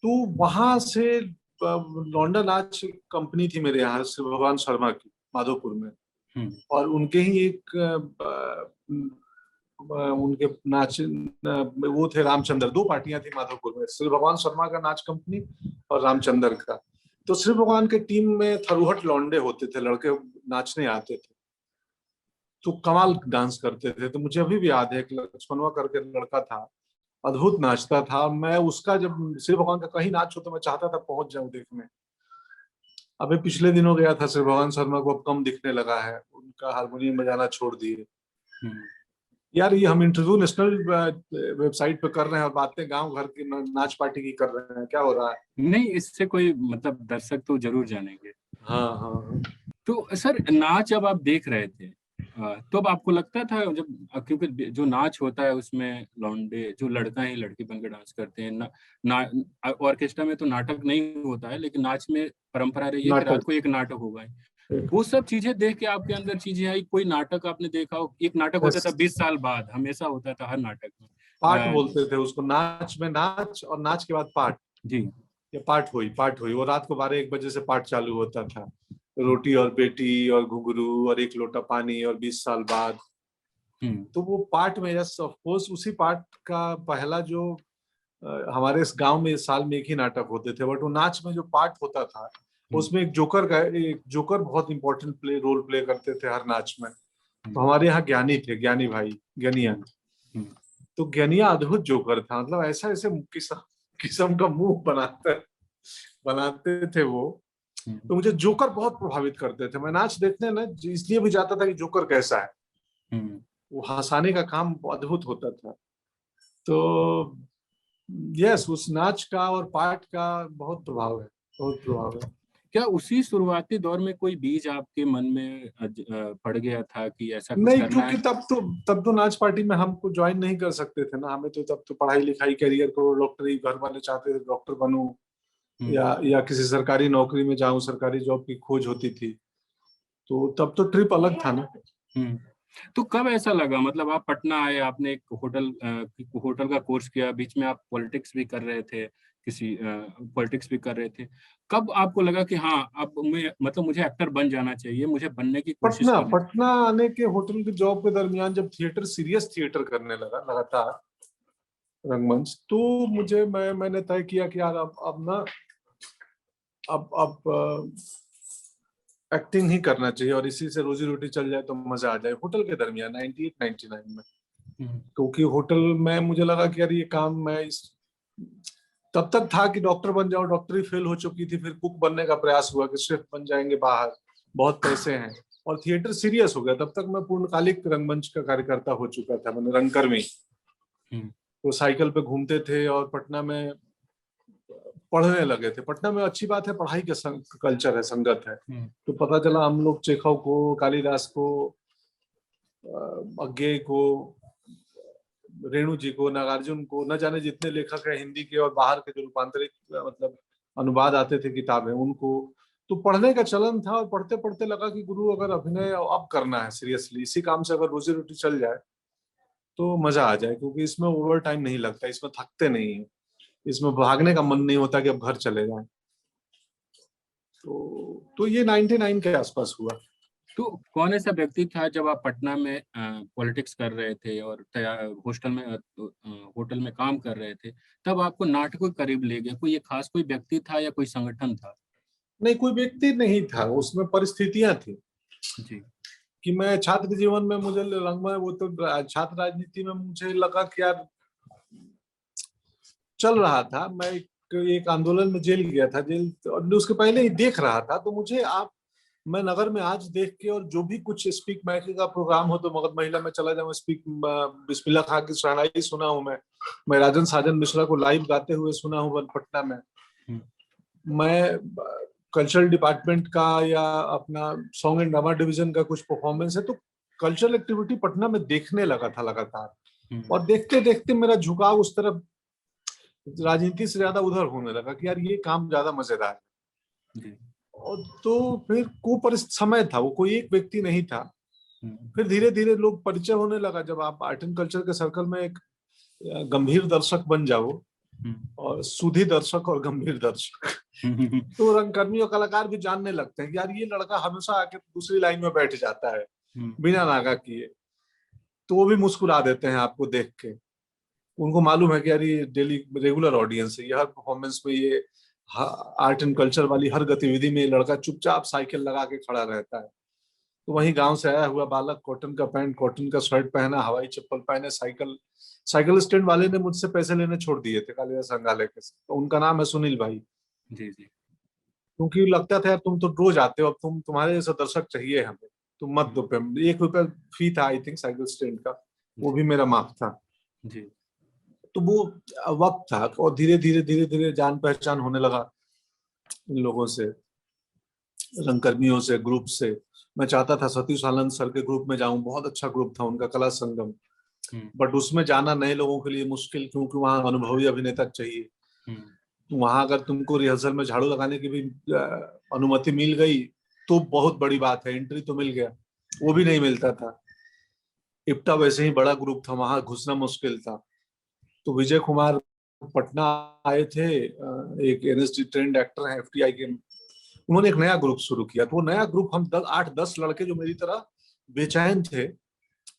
S2: तो वहां से लौंडा नाच कंपनी थी मेरे यहाँ, श्री भगवान शर्मा की, माधोपुर में।
S1: हम्म।
S2: और उनके ही एक उनके नाच वो थे रामचंद्र। 2 पार्टियां थी माधोपुर में, श्री भगवान शर्मा का नाच कंपनी और रामचंद्र का। तो श्री भगवान के टीम में थरुहट लौंडे होते थे, लड़के नाचने आते थे, तो कमाल डांस करते थे। तो मुझे अभी भी याद है, एक लक्ष्मणवा करके लड़का था, अद्भुत नाचता था। मैं उसका जब श्री भगवान का कहीं नाच हो तो मैं चाहता था पहुंच जाऊं देखने। अभी पिछले दिनों गया था, श्री भगवान शर्मा को अब कम दिखने लगा है, उनका हारमोनियम बजाना छोड़ दिए।
S1: हम्म।
S2: यार ये हम इंटरव्यू नेशनल वेबसाइट पे कर रहे हैं और बातें गांव घर की नाच पार्टी की कर रहे हैं, क्या हो रहा है?
S1: नहीं, इससे कोई मतलब दर्शक तो जरूर जानेंगे।
S2: हाँ हाँ हाँ।
S1: तो सर नाच अब आप देख रहे थे, तो अब आपको लगता था जब, क्योंकि जो नाच होता है उसमें लौंडे जो लड़का ही लड़की बनकर डांस करते हैं ना, ना ऑर्केस्ट्रा में तो नाटक नहीं होता है, लेकिन नाच में परंपरा रही है कि रात
S2: नाटक।
S1: को एक नाटक होगा ही। वो सब चीजें देख के आपके अंदर चीजें आई? कोई नाटक आपने देखा हो? एक नाटक होता था 20 साल बाद, हमेशा होता था हर नाटक में।
S2: पाठ बोलते थे उसको, नाच में नाच और नाच के बाद पाठ।
S1: जी।
S2: ये पाठ हुई वो रात को 12-1 बजे से पाठ चालू होता था। रोटी और बेटी और घुंघरू और एक लोटा पानी और 20 साल बाद।
S1: हम्म।
S2: तो वो पाठ में, यस ऑफ कोर्स, उसी पाठ का पहला जो हमारे इस गांव में साल में एक ही नाटक होते थे, बट वो नाच में जो पाठ होता था,
S1: हम्म।
S2: उसमें एक जोकर बहुत इंपॉर्टेंट रोल प्ले करते थे हर नाच में। तो
S1: हम्म।
S2: हमारे यहाँ ज्ञानी थे, ज्ञानी भाई, ज्ञानिया।
S1: हम्म। हम्म।
S2: तो ज्ञानिया अद्भुत जोकर था, मतलब ऐसा ऐसे किस्म किस्म का मुंह बनाते बनाते थे वो।
S1: हम्म।
S2: तो मुझे जोकर बहुत प्रभावित करते थे। मैं नाच देखने ना इसलिए भी जाता था कि जोकर कैसा है।
S1: हम्म।
S2: वो हंसाने का काम अद्भुत होता था। तो यस, उस नाच का और पाठ का बहुत प्रभाव है, बहुत प्रभाव है।
S1: क्या उसी शुरुआती दौर में कोई बीज आपके मन में पड़ गया था कि ऐसा कुछ
S2: नहीं,
S1: करना
S2: क्योंकि
S1: है?
S2: तब तो नाच पार्टी में हमको ज्वाइन नहीं कर सकते थे ना। हमें तो तब तो पढ़ाई लिखाई, करियर को, डॉक्टरी, घर वाले चाहते थे डॉक्टर बनूं,
S1: हम्म।
S2: या किसी सरकारी नौकरी में जाऊं, सरकारी जॉब की खोज होती थी। तो तब तो ट्रिप अलग था ना।
S1: हम्म। तो कब ऐसा लगा, मतलब आप पटना आए, आपने एक होटल का कोर्स किया, बीच में आप पॉलिटिक्स भी कर रहे थे, किसी पॉलिटिक्स भी कर रहे थे। कब आपको लगा कि हाँ अब मैं, मतलब मुझे एक्टर बन जाना चाहिए, मुझे बनने की कोशिश
S2: पटना
S1: करनी
S2: पटना आने के होटल की जॉब के दरमियान जब सीरियस थिएटर करने लगा लगातार, रंगमंच, तो मैंने तय किया कि यार अब ना, अब एक्टिंग ही करना चाहिए और इसी से रोजी रोटी चल जाए तो मजा आ जाए। होटल के दरमियान 98 99 में, क्योंकि होटल में मुझे लगा कि यार ये काम मैं इस तब तक था कि डॉक्टर बन जाओ, डॉक्टरी फेल हो चुकी थी, फिर कुक बनने का प्रयास हुआ कि शेफ बन जाएंगे बाहर, बहुत पैसे हैं, और थिएटर सीरियस हो गया। तब तक मैं पूर्णकालिक रंगमंच का कार्यकर्ता हो चुका था, मैंने रंगकर्मी। तो साइकिल पे घूमते थे और पटना में पढ़ने लगे थे। पटना में अच्छी बात है, पढ़ाई का कल्चर है, संगत है। तो पता चला हम लोग चेखव को, कालिदास को, अज्ञे को, रेणु जी को, नागार्जुन को, न जाने जितने लेखक हैं हिंदी के और बाहर के जो रूपांतरित मतलब अनुवाद आते थे किताबें, उनको तो पढ़ने का चलन था। और पढ़ते पढ़ते लगा कि गुरु अगर अभिनय अब करना है सीरियसली, इसी काम से अगर रोजी रोटी चल जाए तो मजा आ जाए, क्योंकि इसमें ओवर टाइम नहीं लगता, इसमें थकते नहीं है, इसमें भागने का मन नहीं होता कि अब घर चले जाएं। तो ये 99 के आसपास हुआ।
S1: तो कौन ऐसा व्यक्ति था जब आप पटना में पॉलिटिक्स कर रहे थे और होटल में काम कर रहे थे, तब आपको नाटकों के करीब ले गया? कोई एक खास कोई व्यक्ति था या कोई संगठन था?
S2: नहीं, कोई व्यक्ति नहीं था, उसमें परिस्थितियां थी
S1: जी।
S2: कि मैं छात्र जीवन में, मुझे रंग में वो तो छात्र राजनीति में मुझे लगा कि यार चल रहा था। मैं एक आंदोलन में जेल गया था, जेल और उसके पहले ही देख रहा था। तो मुझे मैं नगर में आज देख के, और जो भी कुछ स्पीक मैके का प्रोग्राम हो तो मगध महिला में चला जाऊं, स्पीक बिस्मिल्लाह खां की शहनाई सुना हूं मैं राजन साजन मिश्रा को लाइव गाते हुए सुना हूं पटना में। मैं कल्चरल डिपार्टमेंट का या अपना सॉन्ग एंड ड्रामा डिवीजन का कुछ परफॉर्मेंस है तो कल्चरल एक्टिविटी पटना में देखने लगा था लगातार। और देखते देखते मेरा झुकाव उस तरफ, राजनीति से ज्यादा उधर होने लगा कि यार ये काम ज्यादा मजेदार है। और तो फिर समय था, वो कोई एक व्यक्ति नहीं था। फिर धीरे धीरे लोग परिचय होने लगा। जब आप आर्ट एंड कल्चर के सर्कल में एक गंभीर दर्शक बन जाओ, और सुधी दर्शक और गंभीर दर्शक तो रंगकर्मी और कलाकार भी जानने लगते हैं कि यार ये लड़का हमेशा आके दूसरी लाइन में बैठ जाता है बिना नागा किए। तो वो भी मुस्कुरा देते हैं आपको देख के। उनको मालूम है कि यार ये डेली रेगुलर ऑडियंस है, ये हर परफॉर्मेंस में, ये आर्ट एंड कल्चर वाली हर गतिविधि में लड़का चुपचाप साइकिल लगा के खड़ा रहता है। तो वहीं गांव से आया हुआ बालक, कॉटन का पैंट, कॉटन का शर्ट पहना, हवाई चप्पल पहने, साइकिल स्टैंड वाले ने मुझसे पैसे लेने छोड़ दिए थे, कालिदास संग्रहालय के। तो उनका नाम है सुनील भाई।
S1: जी जी।
S2: क्योंकि लगता था यार तुम तो रोज आते हो, अब तुम्हारे जैसा दर्शक चाहिए हमें, तुम मत दो। ₹1 फी था आई थिंक साइकिल स्टैंड का, वो भी मेरा माफ था
S1: जी।
S2: तो वो वक्त था। और धीरे धीरे धीरे धीरे जान पहचान होने लगा इन लोगों से, रंगकर्मियों से, ग्रुप से। मैं चाहता था सतीश आनंद सर के ग्रुप में जाऊं, बहुत अच्छा ग्रुप था उनका, कला संगम। बट उसमें जाना नए लोगों के लिए मुश्किल, क्योंकि वहां अनुभवी अभिनेता चाहिए। वहां अगर तुमको रिहर्सल में झाड़ू लगाने की भी अनुमति मिल गई तो बहुत बड़ी बात है, एंट्री तो मिल गया, वो भी नहीं मिलता था। इप्टा वैसे ही बड़ा ग्रुप था, वहां घुसना मुश्किल था। तो विजय कुमार पटना आए थे, एक एनएसडी ट्रेंड एक्टर हैं एफटीआई के, उन्होंने एक नया ग्रुप शुरू किया। तो वो नया ग्रुप, हम 8-10 लड़के जो मेरी तरह बेचैन थे,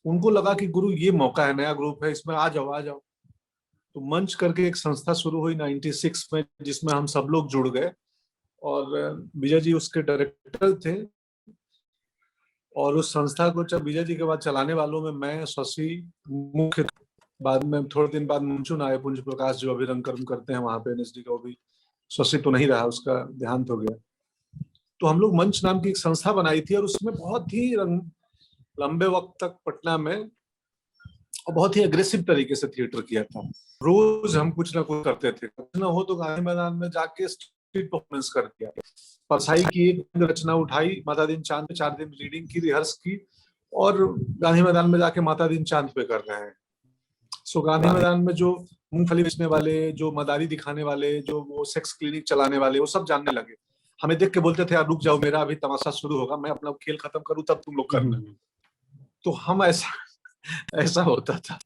S2: उनको लगा कि गुरु ये मौका है, नया ग्रुप है, इसमें आ जाओ। तो मंच करके एक संस्था शुरू हुई 96 में, जिसमें हम सब लोग जुड़ गए। और विजय जी उसके डायरेक्टर थे। और उस संस्था को जब विजय जी के बाद चलाने वालों में मैं, शशि मुख्य, बाद में थोड़े दिन बाद मुंचुन आए, पुंज प्रकाश जो अभी रंगकर्म करते हैं वहां पे एनएसडी का, वो भी, शशि तो नहीं रहा, उसका देहांत हो गया। तो हम लोग मंच नाम की एक संस्था बनाई थी, और उसमें बहुत ही लंबे वक्त तक पटना में और बहुत ही अग्रेसिव तरीके से थिएटर किया था। रोज हम कुछ ना कुछ करते थे, कुछ ना हो तो गांधी मैदान में जाके स्ट्रीट परफॉर्मेंस कर दिया। परसाई की एक रचना उठाई, माता दिन चांद पे 4 दिन रीडिंग की, रिहर्स की, और गांधी मैदान में जाके माता दिन चांद पे कर रहे हैं। सो गांधी मैदान में जो मूंगफली बेचने वाले, जो मदारी दिखाने वाले, जो वो सेक्स क्लिनिक चलाने वाले, वो सब जानने लगे। हमें देख के बोलते थे यार रुक जाओ, मेरा अभी तमाशा शुरू होगा, मैं अपना खेल खत्म करूं तब तुम लोग करना। तो हम ऐसा होता था।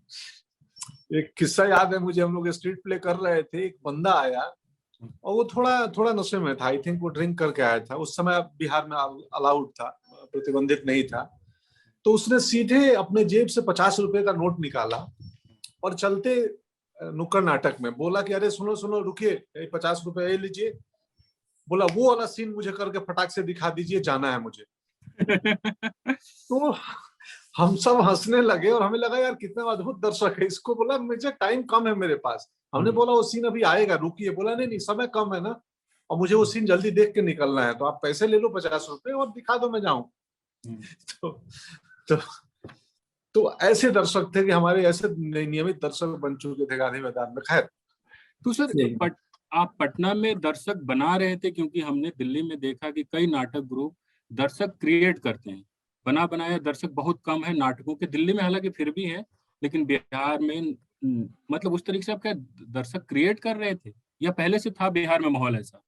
S2: एक किस्सा याद है मुझे, हम लोग स्ट्रीट प्ले कर रहे थे, एक बंदा आया और वो थोड़ा नशे में था, आई थिंक वो ड्रिंक करके आया था। उस समय बिहार में अलाउड था, प्रतिबंधित नहीं था। तो उसने सीधे अपने जेब से ₹50 का नोट निकाला और चलते नुक्कड़ नाटक में बोला कि अरे सुनो रुकिए, ₹50 लीजिए, बोला वो वाला सीन मुझे करके फटाक से दिखा दीजिए, जाना है मुझे। तो हम सब हंसने लगे और हमें लगा यार कितना अद्भुत दर्शक है। इसको बोला मुझे टाइम कम है मेरे पास। हमने बोला वो सीन अभी आएगा, रुकिए। बोला नहीं नहीं, समय कम है ना, और मुझे वो सीन जल्दी देख के निकलना है, तो आप पैसे ले लो 50 रुपए और दिखा दो, मैं जाऊं। तो, तो तो ऐसे दर्शक थे कि हमारे ऐसे नियमित दर्शक बन चुके थे गांधी मैदान में। खैर,
S1: तो सर आप पटना में दर्शक बना रहे थे, क्योंकि हमने दिल्ली में देखा कि कई नाटक ग्रुप दर्शक क्रिएट करते हैं, बना बनाया दर्शक बहुत कम है नाटकों के। दिल्ली में हालांकि फिर भी है, लेकिन बिहार में मतलब उस तरीके से आप क्या दर्शक क्रिएट कर रहे थे, या पहले से था बिहार में माहौल ऐसा?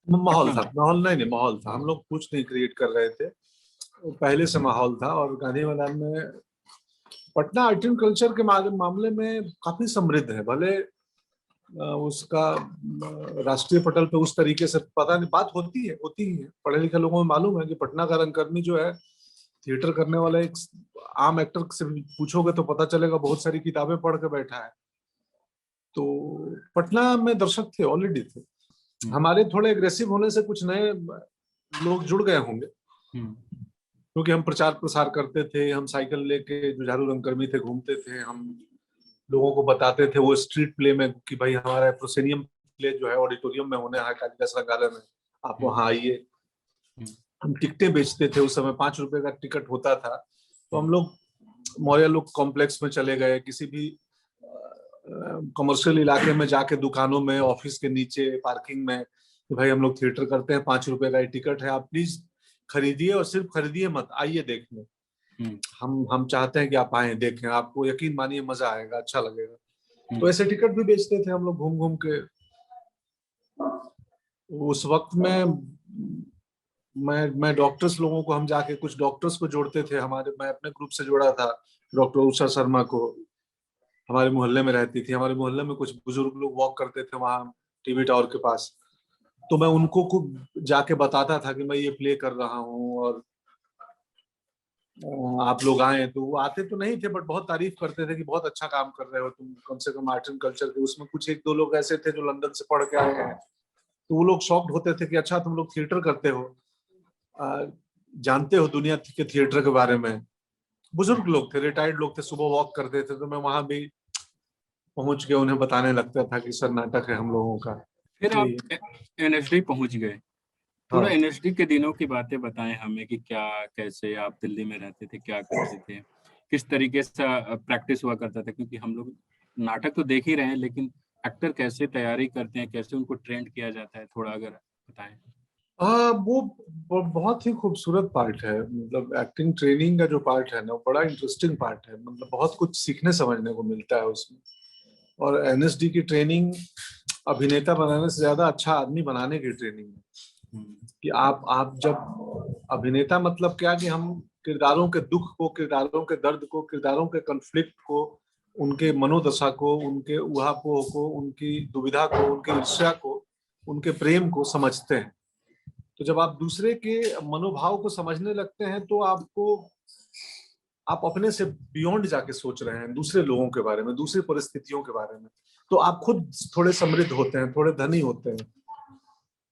S2: माहौल
S1: पटना
S2: था,
S1: में?
S2: माहौल नहीं नहीं माहौल था। हम लोग कुछ नहीं क्रिएट कर रहे थे, पहले से माहौल था। और गांधी मैदान में पटना आर्ट एंड कल्चर के मामले में काफी समृद्ध है। भले उसका राष्ट्रीय पटल पे उस तरीके से पता नहीं, बात होती ही है। पढ़े लिखे लोगों में मालूम है कि पटना का रंगकर्मी जो है, थिएटर करने वाला एक आम एक्टर से पूछोगे तो पता चलेगा बहुत सारी किताबें पढ़ के बैठा है। तो पटना में दर्शक थे, ऑलरेडी थे। हमारे थोड़े एग्रेसिव होने से कुछ नए लोग जुड़ गए होंगे, क्योंकि हम प्रचार प्रसार करते थे। हम साइकिल लेके, जुझारू रंगकर्मी थे, घूमते थे। हम लोगों को बताते थे वो स्ट्रीट प्ले में कि भाई हमारा प्रोसेनियम प्ले जो है ऑडिटोरियम में होने है, कालिदास संग्रहालय में, आप वहां आइए। हम टिकटें बेचते थे, उस समय 5 रुपए का टिकट होता था। तो हम लोग मौर्य लोग कॉम्प्लेक्स में चले गए, किसी भी कमर्शियल इलाके में जाके, दुकानों में, ऑफिस के नीचे, पार्किंग में, कि भाई हम लोग थिएटर करते हैं, 5 रुपए का टिकट है, आप प्लीज खरीदिए, और सिर्फ खरीदिए मत, आइए देखने। हम चाहते हैं कि आप आए देखें, आपको यकीन मानिए मजा आएगा, अच्छा लगेगा। तो ऐसे टिकट भी बेचते थे हम लोग घूम घूम के। उस वक्त में मैं डॉक्टर्स लोगों को, हम जाके कुछ डॉक्टर्स को जोड़ते थे हमारे। मैं अपने ग्रुप से जोड़ा था डॉक्टर उषा शर्मा को, हमारे मोहल्ले में रहती थी। हमारे मोहल्ले में कुछ बुजुर्ग लोग वॉक करते थे वहां टीवी टावर के पास, तो मैं उनको खूब जाके बताता था कि मैं ये प्ले कर रहा हूँ, और आप लोग आए। तो वो आते तो नहीं थे, बट बहुत तारीफ करते थे कि बहुत अच्छा काम कर रहे हो तुम, कम से कम आर्ट एंड कल्चर के। उसमें कुछ एक दो लोग ऐसे थे जो लंदन से पढ़ के आए हैं, तो वो लोग शॉक्ड होते थे कि अच्छा तुम लोग थिएटर करते हो, जानते हो दुनिया के थिएटर के बारे में। बुजुर्ग लोग थे, रिटायर्ड लोग थे, सुबह वॉक करते थे, तो मैं वहां भी पहुंच के उन्हें बताने लगता था कि सर नाटक है हम लोगों का।
S1: फिर आप एनएसडी पहुंच गए। थोड़ा
S2: हाँ,
S1: एनएसडी के दिनों की बातें बताएं हमें कि क्या, कैसे आप दिल्ली में रहते थे, क्या करते थे, किस तरीके से प्रैक्टिस हुआ करता था, क्योंकि हम लोग नाटक तो देख ही रहे हैं, लेकिन एक्टर कैसे तैयारी करते हैं, कैसे उनको ट्रेंड किया जाता है, थोड़ा अगर बताएं।
S2: वो बहुत ही खूबसूरत पार्ट है। मतलब एक्टिंग ट्रेनिंग का जो पार्ट है ना, वो बड़ा इंटरेस्टिंग पार्ट है। मतलब बहुत कुछ सीखने समझने को मिलता है उसमें। और एनएसडी की ट्रेनिंग अभिनेता बनाने से ज्यादा अच्छा आदमी बनाने की ट्रेनिंग है। कि आप जब अभिनेता, मतलब क्या कि हम किरदारों के दुख को, किरदारों के दर्द को, किरदारों के कॉन्फ्लिक्ट को, उनके मनोदशा को, उनके उहापोह को, उनकी दुविधा को, उनकी ईर्ष्या को, उनके प्रेम को समझते हैं। तो जब आप दूसरे के मनोभाव को समझने लगते हैं, तो आप अपने से बियॉन्ड जाके सोच रहे हैं दूसरे लोगों के बारे में, दूसरी परिस्थितियों के बारे में, तो आप खुद थोड़े समृद्ध होते हैं, थोड़े धनी होते हैं।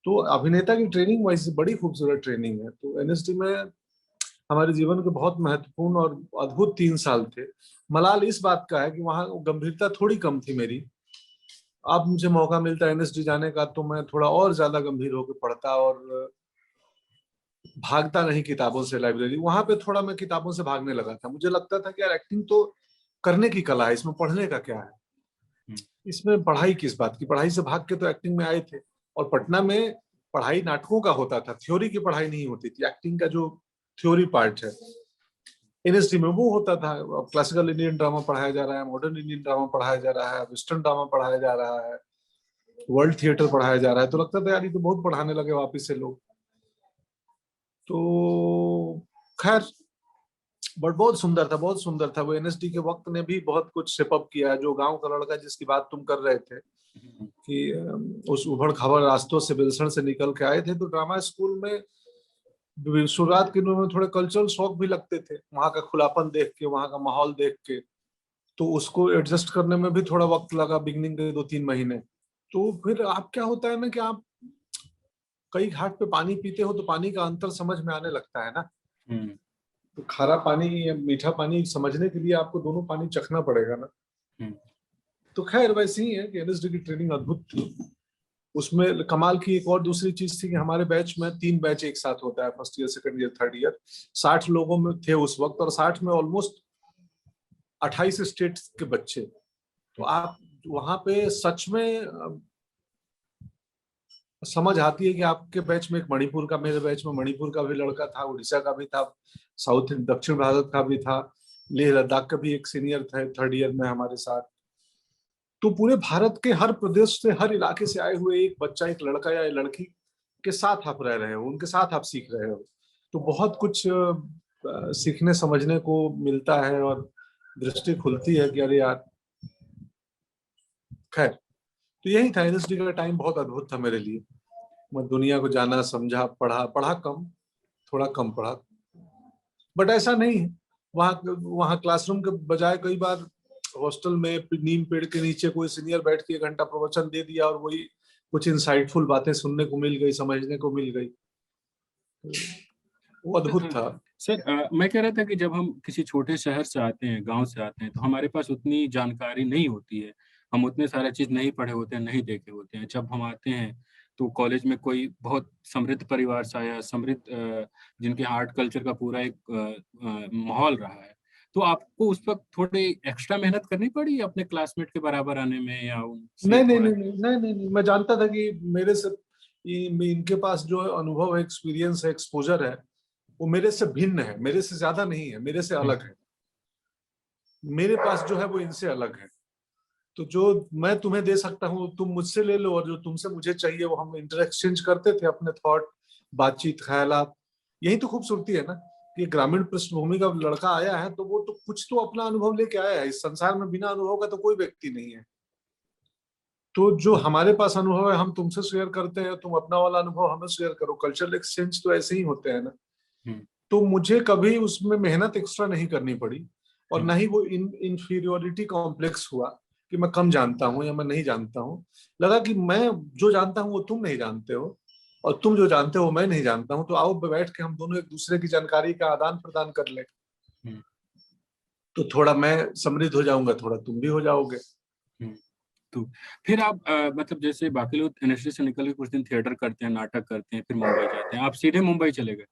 S2: तो अभिनेता की ट्रेनिंग वैसे बड़ी खूबसूरत ट्रेनिंग है। तो एनएसडी में हमारे जीवन के बहुत महत्वपूर्ण और अद्भुत 3 साल थे। मलाल इस बात का है कि वहाँ गंभीरता थोड़ी कम थी मेरी। अब मुझे मौका मिलता है एनएसडी जाने का, तो मैं थोड़ा और ज्यादा गंभीर होकर पढ़ता, और भागता नहीं किताबों से लाइब्रेरी। वहां पे थोड़ा मैं किताबों से भागने लगा था। मुझे लगता था कि यार एक्टिंग तो करने की कला है, इसमें पढ़ने का क्या है, इसमें पढ़ाई किस बात की। पढ़ाई से भाग के तो एक्टिंग में आए थे। और पटना में पढ़ाई नाटकों का होता था, थ्योरी की पढ़ाई नहीं होती थी। एक्टिंग का जो थ्योरी पार्ट है एनएसडी में वो होता था। क्लासिकल इंडियन ड्रामा पढ़ाया जा रहा है, मॉडर्न इंडियन ड्रामा पढ़ाया जा रहा है, वेस्टर्न ड्रामा पढ़ाया जा रहा है, वर्ल्ड थिएटर पढ़ाया जा रहा है। तो लगता था यार ये तो बहुत पढ़ाने लगे वापिस से लोग। तो खैर, बट बहुत सुंदर था, बहुत सुंदर था वो। एनएसडी के वक्त ने भी बहुत कुछ शेप अप किया। जो गांव का लड़का जिसकी बात तुम कर रहे थे कि उस उबड़ खाबड़ रास्तों से, बेलसण से निकल के आए थे, तो ड्रामा स्कूल में शुरुआत के दिनों में थोड़े कल्चरल शौक भी लगते थे, वहां का खुलापन देख के, वहां का माहौल देख के। तो उसको एडजस्ट करने में भी थोड़ा वक्त लगा, बिगनिंग के 2-3 महीने। तो फिर आप क्या होता है ना कि आप कई घाट पे पानी पीते हो तो पानी का अंतर समझ में आने लगता है ना।
S1: हम्म।
S2: तो खारा पानी या मीठा पानी समझने के लिए आपको दोनों पानी चखना पड़ेगा ना।
S1: हम्म।
S2: तो खैर वैसे ही है कि एनएसडी की ट्रेनिंग अद्भुत थी। उसमें कमाल की एक और दूसरी चीज थी कि हमारे बैच में 3 बैच एक साथ होता है, first year, second year, third year. 60 लोगों में थे उस वक्त, और 60 में ऑलमोस्ट 28 स्टेट के बच्चे। तो आप वहां पे सच में समझ आती है कि आपके बैच में एक मणिपुर का, मेरे बैच में मणिपुर का भी लड़का था, उड़ीसा का भी था, साउथ दक्षिण भारत का भी था, लेह लद्दाख का भी एक सीनियर था थर्ड ईयर में हमारे साथ। तो पूरे भारत के हर प्रदेश से, हर इलाके से आए हुए एक बच्चा, एक लड़का या एक लड़की के साथ आप रह रहे हो, उनके साथ आप सीख रहे हो। तो बहुत कुछ सीखने समझने को मिलता है, और दृष्टि खुलती है कि अरे यार। खैर, तो यही था, एनएसडी का टाइम बहुत अद्भुत था मेरे लिए। मैं दुनिया को जाना, समझा, पढ़ा, पढ़ा कम, थोड़ा कम पढ़ा, बट ऐसा नहीं है। वहाँ वहाँ क्लासरूम के बजाय कई बार हॉस्टल में नीम पेड़ के नीचे कोई सीनियर बैठ के 1 घंटा प्रवचन दे दिया, और वही कुछ इंसाइटफुल बातें सुनने को मिल गई, समझने को मिल गई। वो अद्भुत
S1: सर,
S2: था।
S1: मैं कह रहा था कि जब हम किसी छोटे शहर से आते हैं, गांव से आते हैं, तो हमारे पास उतनी जानकारी नहीं होती है। हम उतने सारे चीज़ नहीं पढ़े होते हैं, नहीं देखे होते हैं। जब हम आते हैं तो कॉलेज में कोई बहुत समृद्ध परिवार से आया, समृद्ध जिनके आर्ट कल्चर का पूरा एक माहौल रहा है। तो आपको उस वक़्त थोड़ी एक्स्ट्रा मेहनत करनी पड़ी अपने क्लासमेट के बराबर आने में, या उनसे
S2: नहीं नहीं
S1: थोड़ा?
S2: नहीं नहीं नहीं नहीं नहीं, मैं जानता था कि मेरे से इनके पास जो अनुभव है, एक्सपीरियंस है, एक्सपोजर है, वो मेरे से भिन्न है, मेरे से ज्यादा नहीं है, मेरे से
S1: हुँ,
S2: अलग है। मेरे पास जो है वो इनसे अलग है। तो जो मैं तुम्हें दे सकता हूँ तुम मुझसे ले लो, और जो तुमसे मुझे चाहिए वो हम इंटरएक्सचेंज करते थे, अपने थॉट, बातचीत, ख्यालात। यही तो खूबसूरती है ना, कि ग्रामीण पृष्ठभूमि का लड़का आया है तो वो तो कुछ तो अपना अनुभव लेके आया है। इस संसार में बिना अनुभव का तो कोई व्यक्ति नहीं है। तो जो हमारे पास अनुभव है हम तुमसे शेयर करते हैं, तुम अपना वाला अनुभव हमें शेयर करो। कल्चरल एक्सचेंज तो ऐसे ही होते हैं ना।
S1: हुँ,
S2: तो मुझे कभी उसमें मेहनत एक्स्ट्रा नहीं करनी पड़ी, और
S1: हुँ,
S2: ना ही वो इंफीरियोरिटी कॉम्प्लेक्स हुआ कि मैं कम जानता हूँ या मैं नहीं जानता हूँ। लगा कि मैं जो जानता हूँ वो तुम नहीं जानते हो, और तुम जो जानते हो वो मैं नहीं जानता हूँ। तो आओ बैठ के हम दोनों एक दूसरे की जानकारी का आदान प्रदान कर ले।
S1: हुँ,
S2: तो थोड़ा मैं समृद्ध हो जाऊंगा, थोड़ा तुम भी हो जाओगे।
S1: हुँ। तो फिर आप मतलब जैसे बाकी लोग एनएसडी से निकल के कुछ दिन थिएटर करते हैं, नाटक करते हैं, फिर मुंबई जाते हैं। आप सीधे मुंबई चले गए?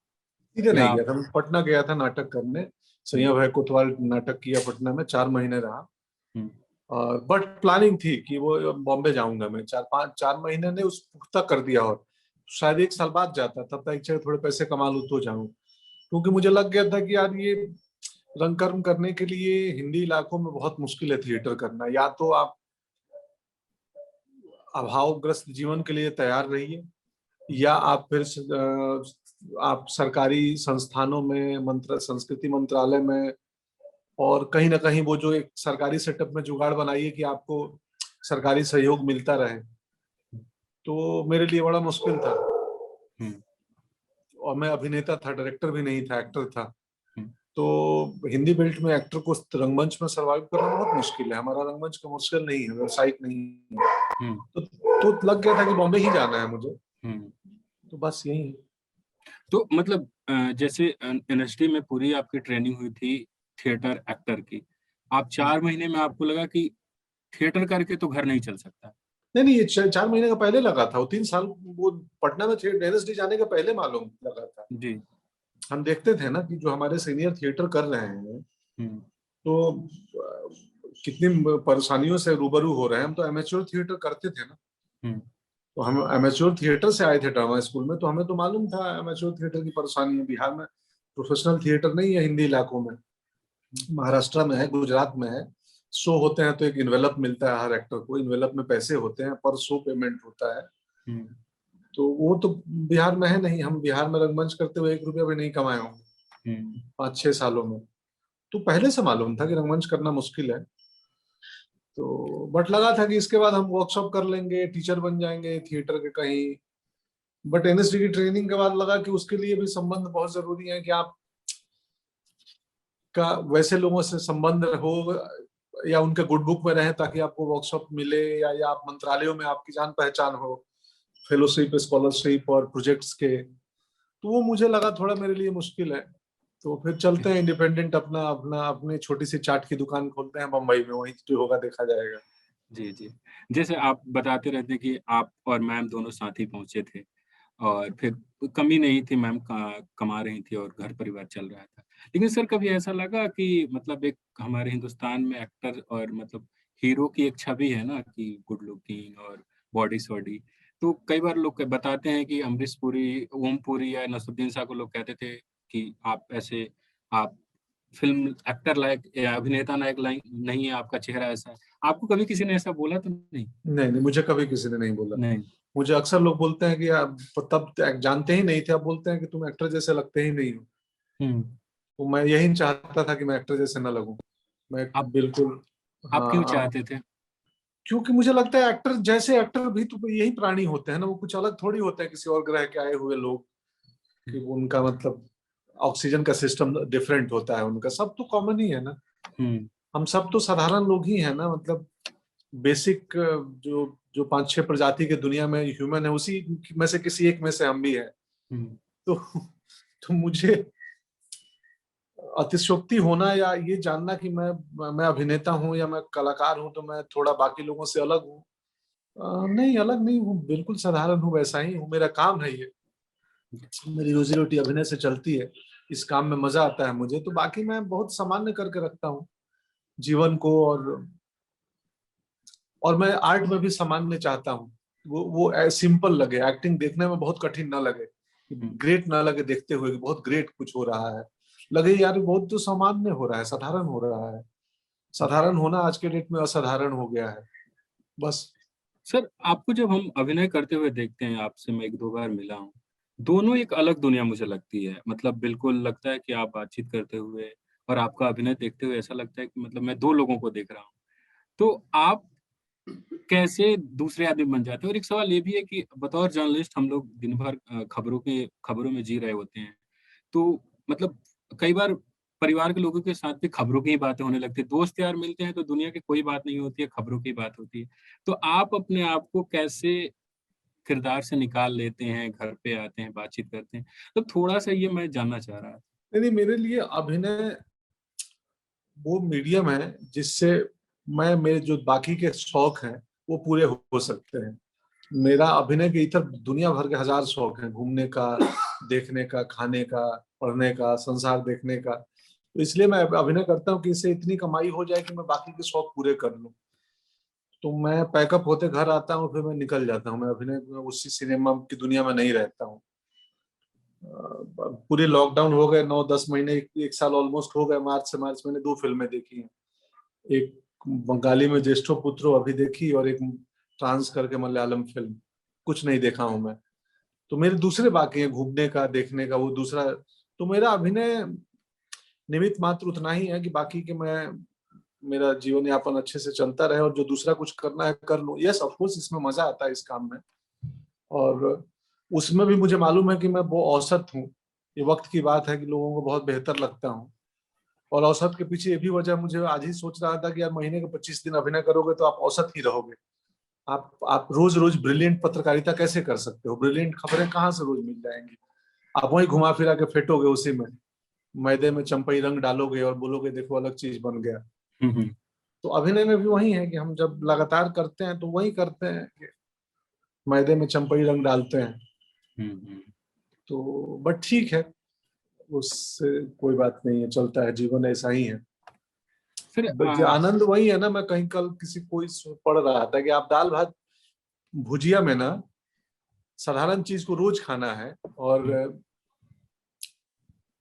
S2: सीधे
S1: या
S2: नहीं
S1: आप?
S2: गया था, मैं पटना गया था नाटक करने।
S1: हुँ,
S2: सैया भाई कोतवाल नाटक किया पटना में, 4 महीने रहा।
S1: हुँ,
S2: और बट प्लानिंग थी कि वो बॉम्बे जाऊंगा मैं। 4 महीने ने उस पुख्ता कर दिया, और शायद 1 साल बाद जाता, तब तक चाहे थोड़े पैसे कमा लूं तो जाऊं। क्योंकि मुझे लग गया था कि यार ये रंग कर्म करने के लिए हिंदी इलाकों में बहुत मुश्किल है थिएटर करना। या तो आप अभावग्रस्त जीवन के लिए तैयार रहिए, या आप फिर आप सरकारी संस्थानों में, मंत्र संस्कृति मंत्रालय में, और कहीं ना कहीं वो जो एक सरकारी सेटअप में जुगाड़ बनाइए कि आपको सरकारी सहयोग मिलता रहे। तो मेरे लिए बड़ा मुश्किल था।
S1: हुँ,
S2: और मैं अभिनेता था, डायरेक्टर भी नहीं था, एक्टर था।
S1: हुँ,
S2: तो हिंदी बेल्ट में एक्टर को रंगमंच में सरवाइव करना बहुत मुश्किल है। हमारा रंगमंच कमर्शियल नहीं है, व्यावसायिक नहीं है।
S1: हुँ,
S2: तो लग गया था कि बॉम्बे ही जाना है मुझे।
S1: हुँ।
S2: तो बस यही है।
S1: तो मतलब जैसे एनएसडी में पूरी आपकी ट्रेनिंग हुई थी थिएटर एक्टर की। आप 4 महीने में आपको लगा कि थिएटर करके तो घर नहीं चल सकता।
S2: नहीं नहीं, ये 4 महीने का पहले लगा था। वो 3 साल वो पटना में थे, एनएसडी जाने के पहले मालूम लगा था।
S1: जी।
S2: हम देखते थे ना कि जो हमारे सीनियर थिएटर कर रहे हैं,
S1: हुँ,
S2: तो कितनी परेशानियों से रूबरू हो रहे हैं। हम तो एमेच्योर थिएटर करते थे ना।
S1: हुँ,
S2: तो हम एमेच्योर थिएटर से आए थे ड्रामा स्कूल में, तो हमें तो मालूम था एमेच्योर थिएटर की परेशानी है। बिहार में प्रोफेशनल थिएटर नहीं है हिंदी इलाकों में। महाराष्ट्र में है, गुजरात में है। शो होते हैं तो एक इन्वेलप मिलता है हर एक्टर को, इन्वेलप में पैसे होते हैं, पर शो पेमेंट होता है।
S1: हुँ,
S2: तो वो तो बिहार में है नहीं। हम बिहार में रंगमंच करते हुए 1 रुपया भी नहीं कमाए होंगे
S1: हुँ।
S2: 5-6 सालों में। तो पहले से मालूम था कि रंगमंच करना मुश्किल है। तो बट लगा था कि इसके बाद हम वर्कशॉप कर लेंगे, टीचर बन जाएंगे थिएटर के कहीं। बट एनएसडी की ट्रेनिंग के बाद लगा कि उसके लिए भी संबंध बहुत जरूरी है, कि आप का वैसे लोगों से संबंध हो, या उनके गुड बुक में रहे, ताकि आपको वर्कशॉप मिले, या आप मंत्रालयों में आपकी जान पहचान हो। फेलोशिप, स्कॉलरशिप और प्रोजेक्ट्स के, तो वो मुझे लगा थोड़ा मेरे लिए मुश्किल है। तो फिर चलते हैं इंडिपेंडेंट, अपना अपना अपनी छोटी सी चाट की दुकान खोलते हैं बम्बई में, वहीं जो होगा देखा जाएगा।
S1: जी, जी। जैसे आप बताते रहते हैं कि आप और मैम दोनों साथ ही पहुँचे थे और फिर कमी नहीं थी, मैम कमा रही थी और घर-परिवार चल रहा था। लेकिन सर कभी ऐसा लगा कि मतलब एक हमारे हिंदुस्तान में एक्टर और मतलब हीरो की एक छवि है ना कि गुड लुकिंग और बॉडी-शॉडी, तो कई बार लोग बताते हैं कि अमरीश पुरी, ओम पुरी या नवाजुद्दीन शाह को लोग कहते थे कि आप ऐसे आप फ़िल्म एक्टर लायक या अभिनेता लायक नहीं है, आपका चेहरा ऐसा है। आपको कभी किसी ने ऐसा बोला तो नहीं?
S2: नहीं नहीं, मुझे कभी किसी ने नहीं बोला।
S1: नहीं।
S2: मुझे अक्सर लोग बोलते हैं कि आप तब जानते ही नहीं थे, अब बोलते हैं कि तुम एक्टर जैसे लगते ही नहीं हो।
S1: हुँ।
S2: तो मैं यही चाहता था कि मैं एक्टर जैसे न लगूं। मैं
S1: आप
S2: बिल्कुल,
S1: आप क्यों
S2: हाँ,
S1: चाहते थे?
S2: क्योंकि मुझे लगता है एक्टर जैसे एक्टर भी तो यही प्राणी होते हैं ना, वो कुछ अलग थोड़ी होते हैं किसी और ग्रह के आए हुए लोग,
S1: हुँ,
S2: कि वो उनका मतलब ऑक्सीजन का सिस्टम डिफरेंट होता है, उनका सब तो कॉमन ही है ना।
S1: हुँ,
S2: हम सब तो साधारण लोग ही हैं ना, मतलब बेसिक जो जो पांच छह प्रजाति के दुनिया में ह्यूमन है, उसी में से किसी एक में से हम भी हैं।
S1: हुँ,
S2: तो तो मुझे अतिशयोक्ति होना या ये जानना कि मैं अभिनेता हूँ या मैं कलाकार हूँ तो मैं थोड़ा बाकी लोगों से अलग हूँ, नहीं, अलग नहीं हूँ, बिल्कुल साधारण हूँ, वैसा ही हूँ, मेरा काम है ये। मेरी रोजी रोटी अभिनय से चलती है, इस काम में मजा आता है मुझे, तो बाकी मैं बहुत सामान्य करके रखता हूँ जीवन को। और मैं आर्ट में भी सामान्य चाहता हूँ, वो सिंपल लगे, एक्टिंग देखने में बहुत कठिन ना लगे,
S1: हुँ।
S2: ग्रेट ना लगे देखते हुए कि बहुत ग्रेट कुछ हो रहा है, लगे यार बहुत तो सामान्य हो रहा है, साधारण हो रहा है। साधारण होना आज के डेट में असाधारण हो गया है, बस।
S1: सर, आपको जब हम अभिनय करते हुए देखते हैं, आपसे मैं 1-2 बार मिला हूँ, दोनों एक अलग दुनिया मुझे लगती है। मतलब बिल्कुल लगता है कि आप बातचीत करते हुए और आपका अभिनय देखते हुए ऐसा लगता है कि मतलब मैं 2 लोगों को देख रहा हूँ। तो आप कैसे दूसरे आदमी बन जाते हैं? और एक सवाल ये भी है कि बतौर जर्नलिस्ट हम लोग दिन भर खबरों में जी रहे होते हैं। तो मतलब कई बार परिवार के लोगों के साथ भी खबरों की ही बातें होने लगती है। दोस्त यार मिलते हैं तो दुनिया की कोई बात नहीं होती है, खबरों की बात होती है। तो आप अपने आप को कैसे किरदार से निकाल लेते हैं, घर पे आते हैं, बातचीत करते हैं? तो थोड़ा-सा ये मैं जानना चाह रहा था।
S2: नहीं नहीं, मेरे लिए अभिनय वो मीडियम है जिससे मैं, मेरे जो बाकी के शौक हैं वो पूरे हो सकते हैं। मेरा अभिनय के इतर दुनिया भर के हजार शौक हैं, घूमने का, देखने का, खाने का, पढ़ने का, संसार देखने का। तो इसलिए मैं अभिनय करता हूँ कि इससे इतनी कमाई हो जाए कि मैं बाकी के शौक पूरे कर लूँ। तो मैं पैकअप होते घर आता हूँ, फिर मैं निकल जाता हूँ, मैं अभिनय में उसी सिनेमा की दुनिया में नहीं रहता हूँ। पूरे लॉकडाउन हो गए, 9-10 महीने, एक साल ऑलमोस्ट हो गए, मार्च मैंने 2 फिल्में देखी हैं। एक बंगाली में ज्येष्ठो पुत्रो अभी देखी, और एक ट्रांस करके मलयालम फिल्म, कुछ नहीं देखा हूं मैं। तो मेरे दूसरे बाकी है, घूमने का, देखने का, वो दूसरा। तो मेरा अभिनय निमित्त मात्र उतना ही है कि बाकी के मैं, मेरा जीवन यापन अच्छे से चलता रहे, और जो दूसरा कुछ करना है कर लूं। यस, ऑफ कोर्स इसमें मजा आता है इस काम में, और उसमें भी मुझे मालूम है कि मैं वो औसत हूँ। ये वक्त की बात है कि लोगों को बहुत बेहतर लगता हूँ। और औसत के पीछे ये भी वजह, मुझे आज ही सोच रहा था कि यार महीने के 25 दिन अभिनय करोगे तो आप औसत ही रहोगे। आप रोज रोज ब्रिलियंट पत्रकारिता कैसे कर सकते हो? ब्रिलियंट खबरें कहाँ से रोज मिल जाएंगी? आप वही घुमा फिरा के फेंटोगे उसी में, मैदे में चंपई रंग डालोगे और बोलोगे देखो अलग चीज बन गया।
S1: हुँ, हुँ।
S2: तो अभिनय में भी वही है कि हम जब लगातार करते हैं तो वही करते हैं कि मैदे में चंपई रंग डालते हैं।
S1: हुँ, हुँ।
S2: तो बट ठीक है, उससे कोई बात नहीं है, चलता है, जीवन ऐसा ही है।
S1: फिर
S2: आनंद वही है ना, मैं कहीं कल किसी कोई पढ़ रहा था कि आप दाल भात भुजिया में ना साधारण चीज को रोज खाना है, और
S1: हुँ।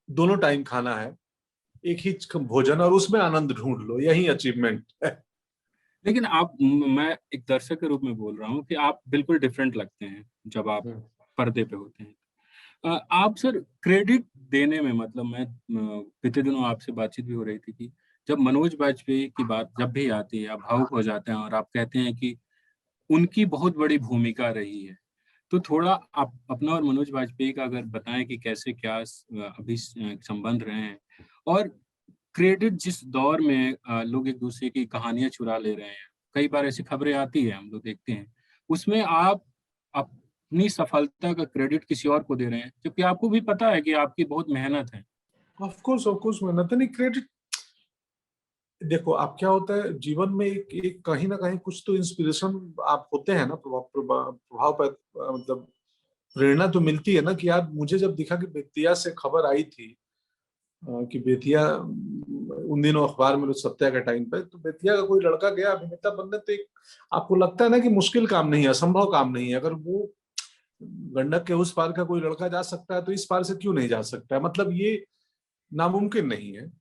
S2: दोनों टाइम खाना है एक ही भोजन, और उसमें आनंद ढूंढ लो, यही अचीवमेंट है।
S1: लेकिन मैं एक दर्शक के रूप में बोल रहा हूँ कि आप बिल्कुल डिफरेंट लगते हैं, जब आप पर्दे पे होते हैं। आप सर क्रेडिट देने में मतलब मैं बीते दिनों आपसे बातचीत भी हो रही थी कि जब मनोज बाजपेयी की बात जब भी आती है, आप भावुक हो जाते हैं और आप कहते हैं कि उनकी बहुत बड़ी भूमिका रही है। तो थोड़ा आप अपना और मनोज बाजपेयी का अगर बताएँ कि कैसे क्या अभी संबंध रहे हैं? और क्रेडिट जिस दौर में लोग एक-दूसरे की कहानियाँ चुरा ले रहे हैं, कई बार ऐसी खबरें आती हैं, हम लोग देखते हैं। उसमें आप अपनी सफलता का क्रेडिट किसी और को दे रहे हैं, जबकि आपको भी पता है कि आपकी बहुत मेहनत है।
S2: ऑफ कोर्स मेहनत नहीं, क्रेडिट। देखो आप क्या होता है जीवन में, एक एक कहीं ना कहीं कुछ तो इंस्पिरेशन आप होते हैं ना, प्रभाव मतलब प्रेरणा तो मिलती है ना, कि यार मुझे जब दिखा कि बेतिया से खबर आई थी कि बेतिया उन दिनों अखबार में सत्या के टाइम पे, तो बेतिया का कोई लड़का गया अभिनेता बनने, तो एक आपको लगता है ना कि मुश्किल काम नहीं है, असंभव काम नहीं है। अगर वो गंडक के उस पार का कोई लड़का जा सकता है तो इस पार से क्यों नहीं जा सकता है, मतलब ये नामुमकिन नहीं है।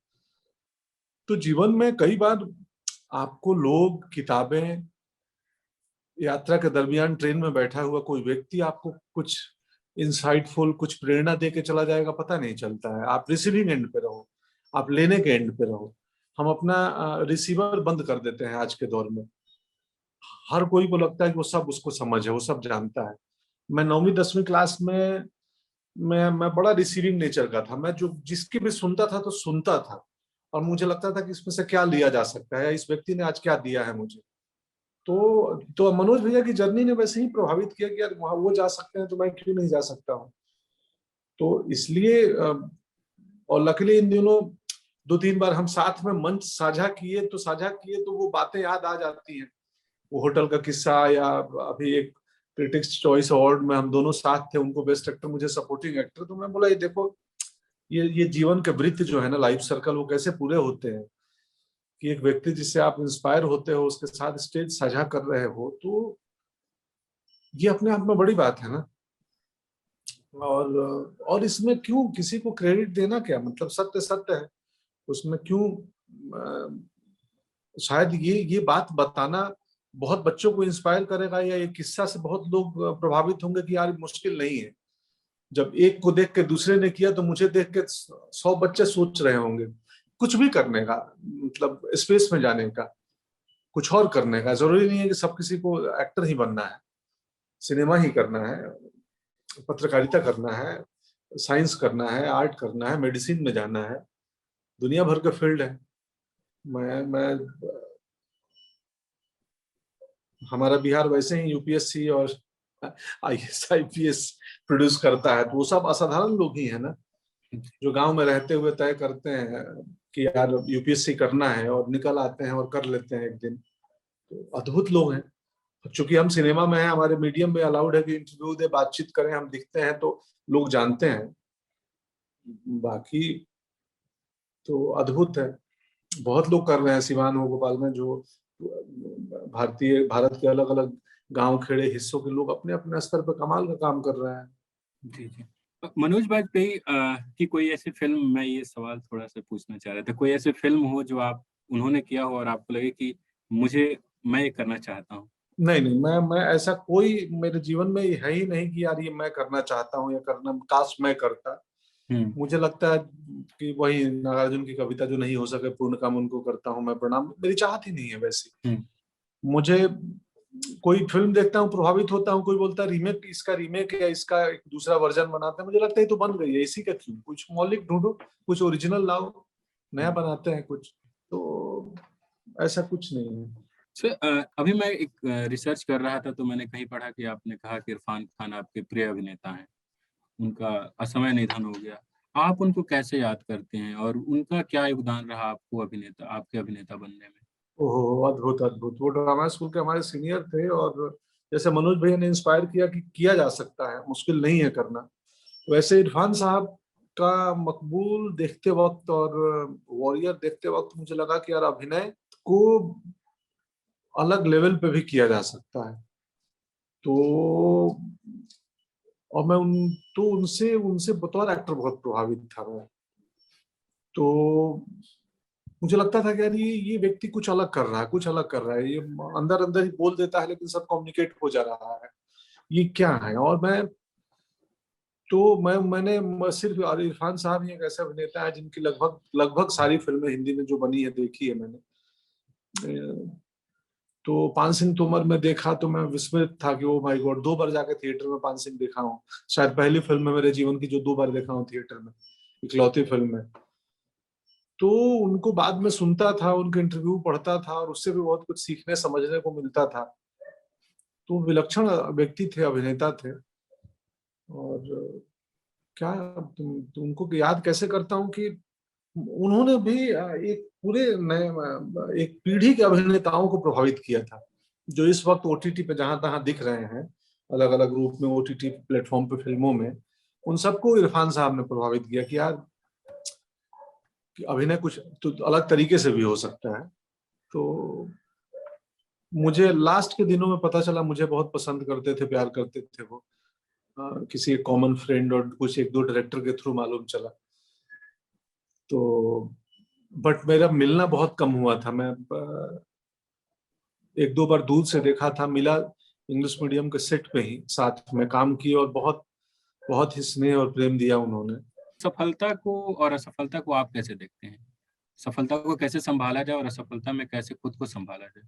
S2: तो जीवन में कई बार आपको लोग, किताबें, यात्रा के दरमियान ट्रेन में बैठा हुआ कोई व्यक्ति आपको कुछ इंसाइटफुल, कुछ प्रेरणा दे के चला जाएगा, पता नहीं चलता है। आप रिसीविंग एंड पे रहो, आप लेने के एंड पे रहो। हम अपना रिसीवर बंद कर देते हैं आज के दौर में। हर कोई को लगता है कि वो सब उसको समझ है, वो सब जानता है। मैं 9वीं 10वीं क्लास में मैं बड़ा रिसीविंग नेचर का था। मैं जो जिसकी भी सुनता था तो सुनता था, और मुझे लगता था कि इसमें से क्या लिया जा सकता है, या इस व्यक्ति ने आज क्या दिया है मुझे। तो मनोज भैया की जर्नी ने वैसे ही प्रभावित किया कि यार वहां वो जा सकते हैं तो मैं क्यों नहीं जा सकता हूँ। तो इसलिए और लकीली इन दिनों 2 3 बार हम साथ में मंच साझा किए तो वो बातें याद आ जाती हैं। वो होटल का किस्सा, या अभी एक क्रिटिक्स चॉइस अवार्ड में हम दोनों साथ थे, उनको बेस्ट एक्टर, मुझे सपोर्टिंग एक्टर। तो मैं बोला ये देखो, ये जीवन के वृत्त जो है ना, लाइफ सर्कल, वो कैसे पूरे होते हैं कि एक व्यक्ति जिससे आप इंस्पायर होते हो उसके साथ स्टेज साझा कर रहे हो, तो ये अपने आप में बड़ी बात है ना। और इसमें क्यों किसी को क्रेडिट देना, क्या मतलब, सत्य सत्य है। उसमें क्यों शायद ये बात बताना बहुत बच्चों को इंस्पायर करेगा, या ये किस्सा से बहुत लोग प्रभावित होंगे कि यार मुश्किल नहीं है। जब एक को देख के दूसरे ने किया तो मुझे देख के 100 बच्चे सोच रहे होंगे कुछ भी करने का, मतलब स्पेस में जाने का, कुछ और करने का। जरूरी नहीं है कि सब किसी को एक्टर ही बनना है, सिनेमा ही करना है, पत्रकारिता करना है, साइंस करना है, आर्ट करना है, मेडिसिन में जाना है। दुनिया भर के फील्ड है। मैं हमारा बिहार वैसे ही यूपीएससी और आईएएस आईपीएस प्रोड्यूस करता है, तो वो सब असाधारण लोग ही है ना, जो गांव में रहते हुए तय करते हैं कि यार यूपीएससी करना है, और निकल आते हैं और कर लेते हैं एक दिन। तो अद्भुत लोग हैं। चूंकि हम सिनेमा में हैं, हमारे मीडियम में अलाउड है कि इंटरव्यू दे, बातचीत करें, हम दिखते हैं तो लोग जानते हैं। बाकी तो अद्भुत है। बहुत लोग कर रहे हैं सिवान हो, गोपाल में, जो भारत के अलग अलग गांव खेड़े हिस्सों के लोग अपने अपने स्तर पर कमाल का काम कर रहे हैं।
S1: जी जी। मनोज बाजपेयी की कोई ऐसी फिल्म, मैं ये सवाल थोड़ा सा पूछना चाह रहा था, कोई ऐसी फिल्म हो जो आप उन्होंने किया हो और आपको लगे कि मैं ये करना चाहता हूँ?
S2: नहीं नहीं, मैं ऐसा कोई मेरे जीवन में है ही नहीं कि यार ये मैं करना चाहता हूँ या करना काश मैं करता।
S1: हम्म।
S2: मुझे लगता है कि वही नागार्जुन की कविता, जो नहीं हो सके पूर्ण काम उनको करता हूँ मैं प्रणाम, मेरी चाहत ही नहीं है वैसी।
S1: हम्म।
S2: मुझे कोई फिल्म देखता हूँ, प्रभावित होता हूँ, कोई बोलता है रीमेक, इसका रीमेक या इसका एक दूसरा वर्जन बनाते हैं, मुझे लगता है ये तो बन गई है, इसी का क्यों, कुछ मौलिक ढूंढो, कुछ ओरिजिनल लाओ, नया
S1: हम्म।
S2: बनाते हैं कुछ। तो ऐसा कुछ नहीं है।
S1: सर, अभी मैं एक रिसर्च कर रहा था तो मैंने कहीं पढ़ा कि आपने कहा कि इरफान खान आपके प्रिय अभिनेता हैं, उनका असमय निधन हो गया। आप उनको कैसे याद करते हैं और उनका क्या योगदान रहा आपके अभिनेता बनने में?
S2: ओहो, अद्भुत अद्भुत। वो ड्रामा स्कूल के हमारे सीनियर थे, और जैसे मनोज भैया ने इंस्पायर किया कि किया जा सकता है, मुश्किल नहीं है करना, वैसे इरफान साहब का मकबूल देखते वक्त और वॉरियर देखते वक्त मुझे लगा कि यार अभिनय को अलग लेवल पे भी किया जा सकता है। तो और मैं उन तो उनसे उनसे बतौर एक्टर बहुत प्रभावित था मैं। तो मुझे लगता था कि यार ये व्यक्ति कुछ अलग कर रहा है, कुछ अलग कर रहा है, ये अंदर अंदर ही बोल देता है लेकिन सब कम्युनिकेट हो जा रहा है, ये क्या है। और मैंने सिर्फ इरफान साहब ही एक ऐसे अभिनेता है जिनकी लगभग लगभग सारी फिल्में हिंदी में जो बनी है देखी है मैंने। तो पान सिंह तोमर में देखा तो मैं विस्मित था कि ओ माय गॉड, 2 बार जाके थिएटर में पान सिंह देखा हूँ। शायद पहली फिल्म है मेरे जीवन की जो 2 बार देखा हूँ थिएटर में, इकलौती फिल्म है। तो उनको बाद में सुनता था, उनके इंटरव्यू पढ़ता था, और उससे भी बहुत कुछ सीखने समझने को मिलता था। तो विलक्षण व्यक्ति थे, अभिनेता थे। और क्या उनको याद कैसे करता हूँ कि उन्होंने भी एक पूरे नए एक पीढ़ी के अभिनेताओं को प्रभावित किया था, जो इस वक्त ओटीटी पे जहां तहां दिख रहे हैं, अलग अलग रूप में ओटीटी प्लेटफॉर्म पे, फिल्मों में। उन सबको इरफान साहब ने प्रभावित किया कि यार कि अभिनय कुछ तो अलग तरीके से भी हो सकता है। तो मुझे लास्ट के दिनों में पता चला, मुझे बहुत पसंद करते थे, प्यार करते थे वो, किसी कॉमन फ्रेंड और कुछ एक दो डायरेक्टर के थ्रू मालूम चला। तो बट मेरा मिलना बहुत कम हुआ था। मैं एक दो बार दूर से देखा था, मिला इंग्लिश मीडियम के सेट पे ही, साथ में काम किए, और बहुत बहुत ही स्नेह और प्रेम दिया उन्होंने।
S1: सफलता को और असफलता को आप कैसे देखते हैं? सफलता को कैसे संभाला जाए और असफलता में कैसे खुद को संभाला जाए?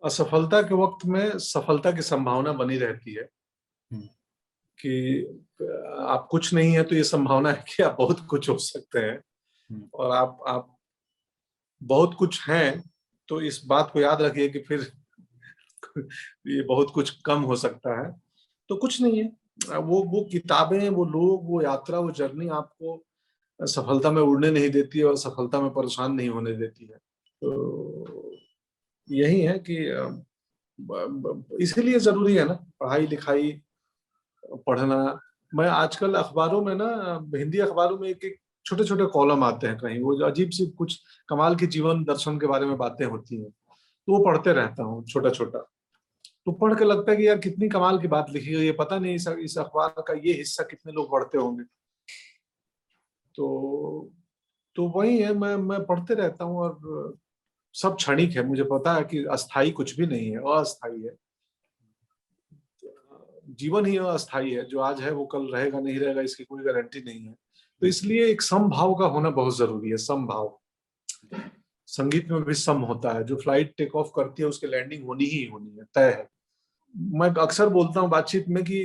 S2: असफलता के वक्त में सफलता की संभावना बनी रहती है
S1: हम्म,
S2: कि आप कुछ नहीं है तो ये संभावना है कि आप बहुत कुछ हो सकते हैं,
S1: हम्म,
S2: और आप बहुत कुछ हैं, तो इस बात को याद रखिए कि फिर ये बहुत कुछ कम हो सकता है। तो कुछ नहीं है, वो किताबें, वो लोग, वो यात्रा, वो जर्नी आपको सफलता में उड़ने नहीं देती है और सफलता में परेशान नहीं होने देती है। तो यही है कि इसीलिए जरूरी है ना पढ़ाई लिखाई, पढ़ना। मैं आजकल अखबारों में ना, हिंदी अखबारों में एक एक छोटे छोटे कॉलम आते हैं कहीं, वो जो अजीब सी कुछ कमाल की जीवन दर्शन के बारे में बातें होती हैं, तो वो पढ़ते रहता हूँ छोटा छोटा। तो पढ़ के लगता है कि यार कितनी कमाल की बात लिखी हुई है, पता नहीं इस अखबार का ये हिस्सा कितने लोग पढ़ते होंगे। तो वही है, मैं पढ़ते रहता हूँ, और सब क्षणिक है, मुझे पता है कि अस्थाई कुछ भी नहीं है, अस्थाई है। जीवन ही अस्थाई है, जो आज है वो कल रहेगा नहीं रहेगा इसकी कोई गारंटी नहीं है। तो इसलिए एक समभाव का होना बहुत जरूरी है। समभाव, संगीत में भी सम होता है, जो फ्लाइट टेक ऑफ करती है उसकी लैंडिंग होनी ही होनी है, तय है। मैं अक्सर बोलता हूँ बातचीत में कि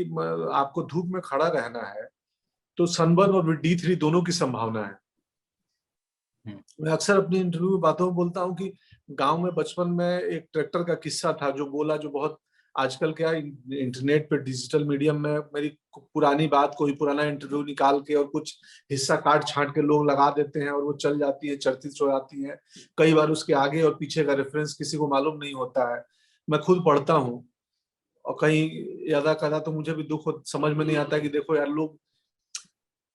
S2: आपको धूप में खड़ा रहना है तो सनबर्न और D3 दोनों की संभावना है।
S1: हम्म,
S2: मैं अक्सर अपनी इंटरव्यू में बातों में बोलता हूँ कि गांव में बचपन में एक ट्रैक्टर का किस्सा था जो बोला, जो बहुत आजकल क्या इंटरनेट पे डिजिटल मीडियम में मेरी पुरानी बात, कोई पुराना इंटरव्यू निकाल के और कुछ हिस्सा काट छांट के लोग लगा देते हैं और वो चल जाती है, चलती सो जाती है। कई बार उसके आगे और पीछे का रेफरेंस किसी को मालूम नहीं होता है। मैं खुद पढ़ता हूँ और कहीं यादा करा तो मुझे भी समझ में नहीं आता कि देखो यार, लोग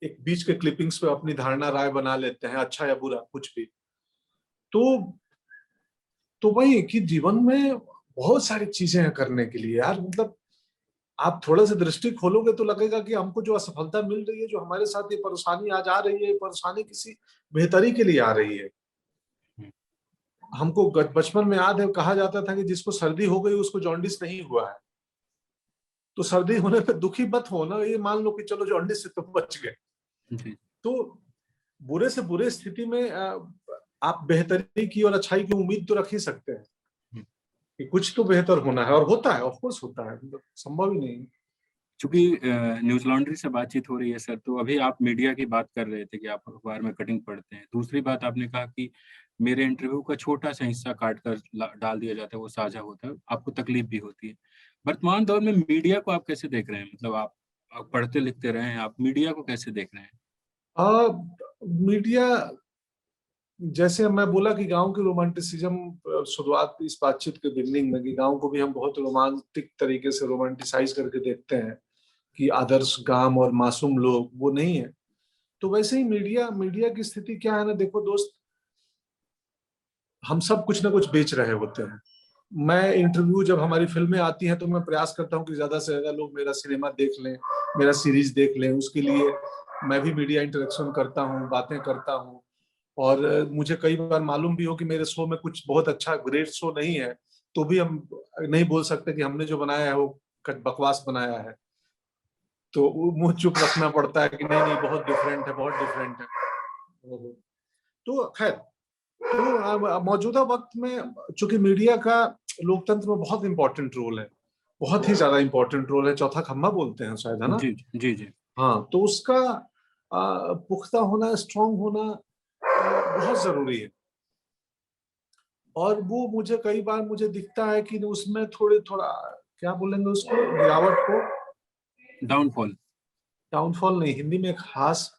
S2: एक बीच के क्लिपिंग्स पे अपनी धारणा राय बना लेते हैं, अच्छा या बुरा कुछ भी। तो वही कि जीवन में बहुत सारी चीजें हैं करने के लिए यार, मतलब आप थोड़ा सा दृष्टि खोलोगे तो लगेगा कि हमको जो असफलता मिल रही है, जो हमारे साथ ये परेशानी आज आ रही है, ये परेशानी किसी बेहतरी के लिए आ रही है।
S1: हम्म,
S2: हमको बचपन में याद है, कहा जाता था कि जिसको सर्दी हो गई उसको जॉन्डिस नहीं हुआ है। तो सर्दी होने पे दुखी मत हो ना, ये मान लो कि चलो जॉन्डिस से तो बच गए।
S1: जी,
S2: तो बुरे से बुरे स्थिति में आप बेहतरी की और अच्छाई की उम्मीद तो रख ही सकते हैं
S1: हम्म।
S2: कि कुछ तो बेहतर होना है, और होता है, ऑफ कोर्स होता है, मतलब संभव ही नहीं।
S1: चूंकि न्यूज लॉन्ड्री से बातचीत हो रही है सर, तो अभी आप मीडिया की बात कर रहे थे कि आप अखबार में कटिंग पढ़ते हैं। दूसरी बात आपने कहा कि मेरे इंटरव्यू का छोटा सा हिस्सा काट कर डाल दिया जाता है, वो साझा होता है, आपको तकलीफ भी होती है। वर्तमान दौर में मीडिया को आप कैसे देख रहे हैं? मतलब आप पढ़ते लिखते रहे हैं, आप मीडिया को कैसे देख रहे हैं?
S2: मीडिया, जैसे मैं बोला कि गांव की रोमांटिसिज्म, शुरुआत इस बातचीत के बिगनिंग में, कि गांव को भी हम बहुत रोमांटिक तरीके से रोमांटिसाइज करके देखते हैं कि आदर्श गांव और मासूम लोग वो नहीं है। तो वैसे ही मीडिया मीडिया की स्थिति क्या है ना, देखो दोस्त, हम सब कुछ ना कुछ बेच रहे होते हैं। मैं इंटरव्यू, जब हमारी फिल्में आती हैं तो मैं प्रयास करता हूँ कि ज्यादा से ज्यादा लोग मेरा सिनेमा देख लें, मेरा सीरीज देख लें। उसके लिए मैं भी मीडिया इंटरेक्शन करता हूँ, बातें करता हूँ। और मुझे कई बार मालूम भी हो कि मेरे शो में कुछ बहुत अच्छा ग्रेट शो नहीं है, तो भी हम नहीं बोल सकते कि हमने जो बनाया है वो बकवास बनाया है। तो वो मुंह चुप रखना पड़ता है कि नहीं नहीं, बहुत डिफरेंट है, बहुत डिफरेंट है। तो खैर, तो मौजूदा वक्त में चूंकि मीडिया का लोकतंत्र में बहुत इंपॉर्टेंट रोल है, बहुत ही ज्यादा इंपॉर्टेंट रोल है, चौथा खम्भा बोलते हैं शायद, है ना।
S1: जी, जी, जी।
S2: हाँ, तो उसका पुख्ता होना, स्ट्रांग होना बहुत जरूरी है। और वो मुझे कई बार मुझे दिखता है कि उसमें थोड़ा क्या बोलेंगे उसको, गिरावट को,
S1: डाउनफॉल।
S2: डाउनफॉल नहीं, हिंदी में एक हास,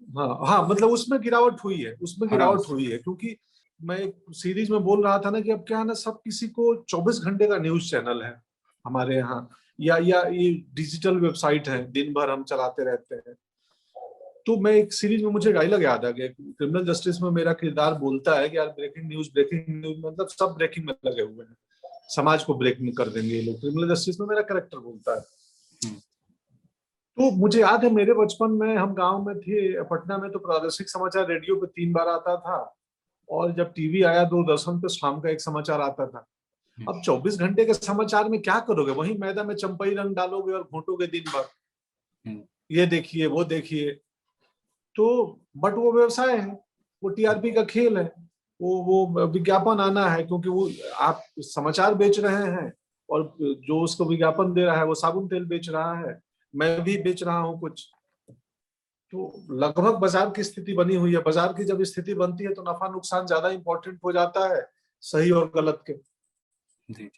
S2: हाँ हाँ, मतलब उसमें गिरावट हुई है, उसमें गिरावट
S1: ह्रास।
S2: हुई है, क्योंकि मैं एक सीरीज में बोल रहा था ना कि अब क्या है ना, सब किसी को 24 घंटे का न्यूज चैनल है हमारे यहाँ, या ये डिजिटल वेबसाइट है, दिन भर हम चलाते रहते हैं। तो मैं एक सीरीज में, मुझे डायलॉग याद आ गया, क्रिमिनल जस्टिस में मेरा किरदार बोलता है कि यार ब्रेकिंग न्यूज मतलब सब ब्रेकिंग में लगे हुए हैं, समाज को ब्रेक कर देंगे ये लोग। क्रिमिनल जस्टिस में मेरा कैरेक्टर बोलता है।
S1: हम्म,
S2: तो मुझे याद है मेरे बचपन में, हम गांव में थे पटना में, तो प्रादेशिक समाचार रेडियो पे 3 बार आता था, और जब टीवी आया दूरदर्शन पे शाम का एक समाचार आता था।
S1: हम्म,
S2: अब 24 घंटे के समाचार में क्या करोगे, वही मैदा में चंपई रंग डालोगे और घोटोगे दिन भर,
S1: हम्म,
S2: ये देखिए वो देखिए। तो बट वो व्यवसाय है, वो टीआरपी का खेल है, वो विज्ञापन आना है, क्योंकि वो आप समाचार बेच रहे हैं, और जो उसको विज्ञापन दे रहा है वो साबुन तेल बेच रहा है, मैं भी बेच रहा हूँ कुछ। तो लगभग बाजार की स्थिति बनी हुई है। बाजार की जब स्थिति बनती है तो नफा नुकसान ज्यादा इंपॉर्टेंट हो जाता है सही और गलत के।
S1: जी,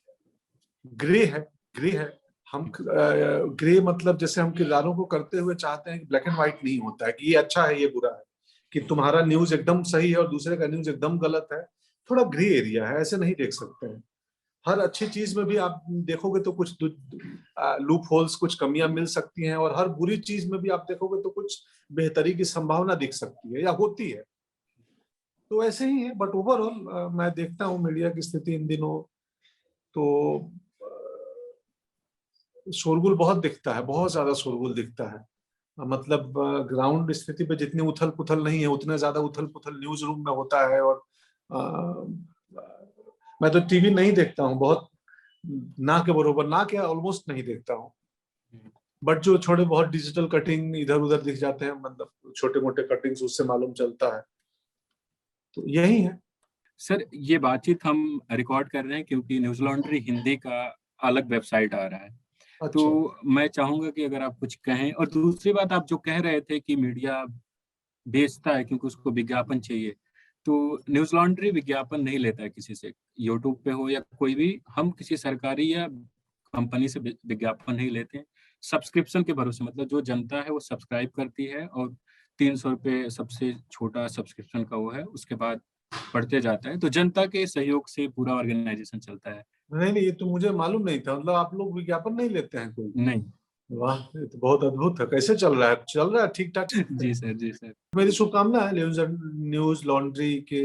S2: ग्रे है, ग्रे है। हम ग्रे मतलब जैसे हम किरदारों को करते हुए चाहते हैं कि ब्लैक एंड व्हाइट नहीं होता है कि ये अच्छा है ये बुरा है, कि तुम्हारा न्यूज एकदम सही है और दूसरे का न्यूज एकदम गलत है। थोड़ा ग्रे एरिया है, ऐसे नहीं देख सकते हैं। हर अच्छी चीज में भी आप देखोगे तो कुछ लूप होल्स, कुछ कमियां मिल सकती हैं, और हर बुरी चीज में भी आप देखोगे तो कुछ बेहतरी की संभावना दिख सकती है या होती है। तो ऐसे ही है, बट ओवरऑल मैं देखता हूँ मीडिया की स्थिति इन दिनों, तो शोरगुल बहुत दिखता है, बहुत ज्यादा शोरगुल दिखता है। मतलब ग्राउंड स्थिति पे जितनी उथल पुथल नहीं है, उतने ज्यादा उथल पुथल न्यूज रूम में होता है। और मैं तो टीवी नहीं देखता हूँ बहुत, ना के बरोबर, ना क्या, ऑलमोस्ट नहीं देखता हूँ। बट जो छोटे बहुत डिजिटल कटिंग इधर उधर दिख जाते हैं, मतलब छोटे मोटे कटिंग्स, उससे मालूम चलता है। तो यही है।
S1: सर ये बातचीत हम रिकॉर्ड कर रहे हैं क्योंकि न्यूज़ लॉन्ड्री हिंदी का अलग वेबसाइट आ रहा है। तो
S2: अच्छा।
S1: मैं चाहूंगा कि अगर आप कुछ कहें, और दूसरी बात आप जो कह रहे थे कि मीडिया बेचता है क्योंकि उसको विज्ञापन चाहिए, तो न्यूज़ लॉन्ड्री विज्ञापन नहीं लेता है किसी से। यूट्यूब पे हो या कोई भी, हम किसी सरकारी या कंपनी से विज्ञापन नहीं लेते हैं। सब्सक्रिप्शन के भरोसे, मतलब जो जनता है वो सब्सक्राइब करती है, और 300 रुपये सबसे छोटा सब्सक्रिप्शन का वो है, उसके बाद बढ़ते जाता है। तो जनता के सहयोग से पूरा ऑर्गेनाइजेशन चलता है।
S2: नहीं नहीं, ये तो मुझे मालूम नहीं था, मतलब आप लोग विज्ञापन नहीं लेते हैं कोई।
S1: नहीं।
S2: वाह, ये तो बहुत अद्भुत है। कैसे चल रहा है? चल रहा है ठीक ठाक।
S1: जी सर, जी सर।
S2: मेरी शुभकामना है न्यूज लॉन्ड्री के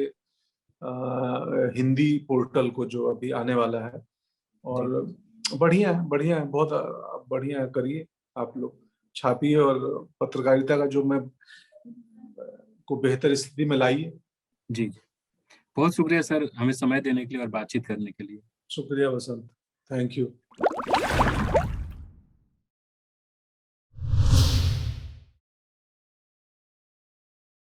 S2: हिंदी पोर्टल को, जो अभी आने वाला है।
S1: जी
S2: और बढ़िया है, बढ़िया है, बहुत बढ़िया है। करिए आप लोग, छापिए, और पत्रकारिता का जो मैं को बेहतर स्थिति में लाइए।
S1: जी। बहुत शुक्रिया सर, हमें समय देने के लिए और बातचीत करने के लिए।
S2: शुक्रिया वसंत, थैंक यू।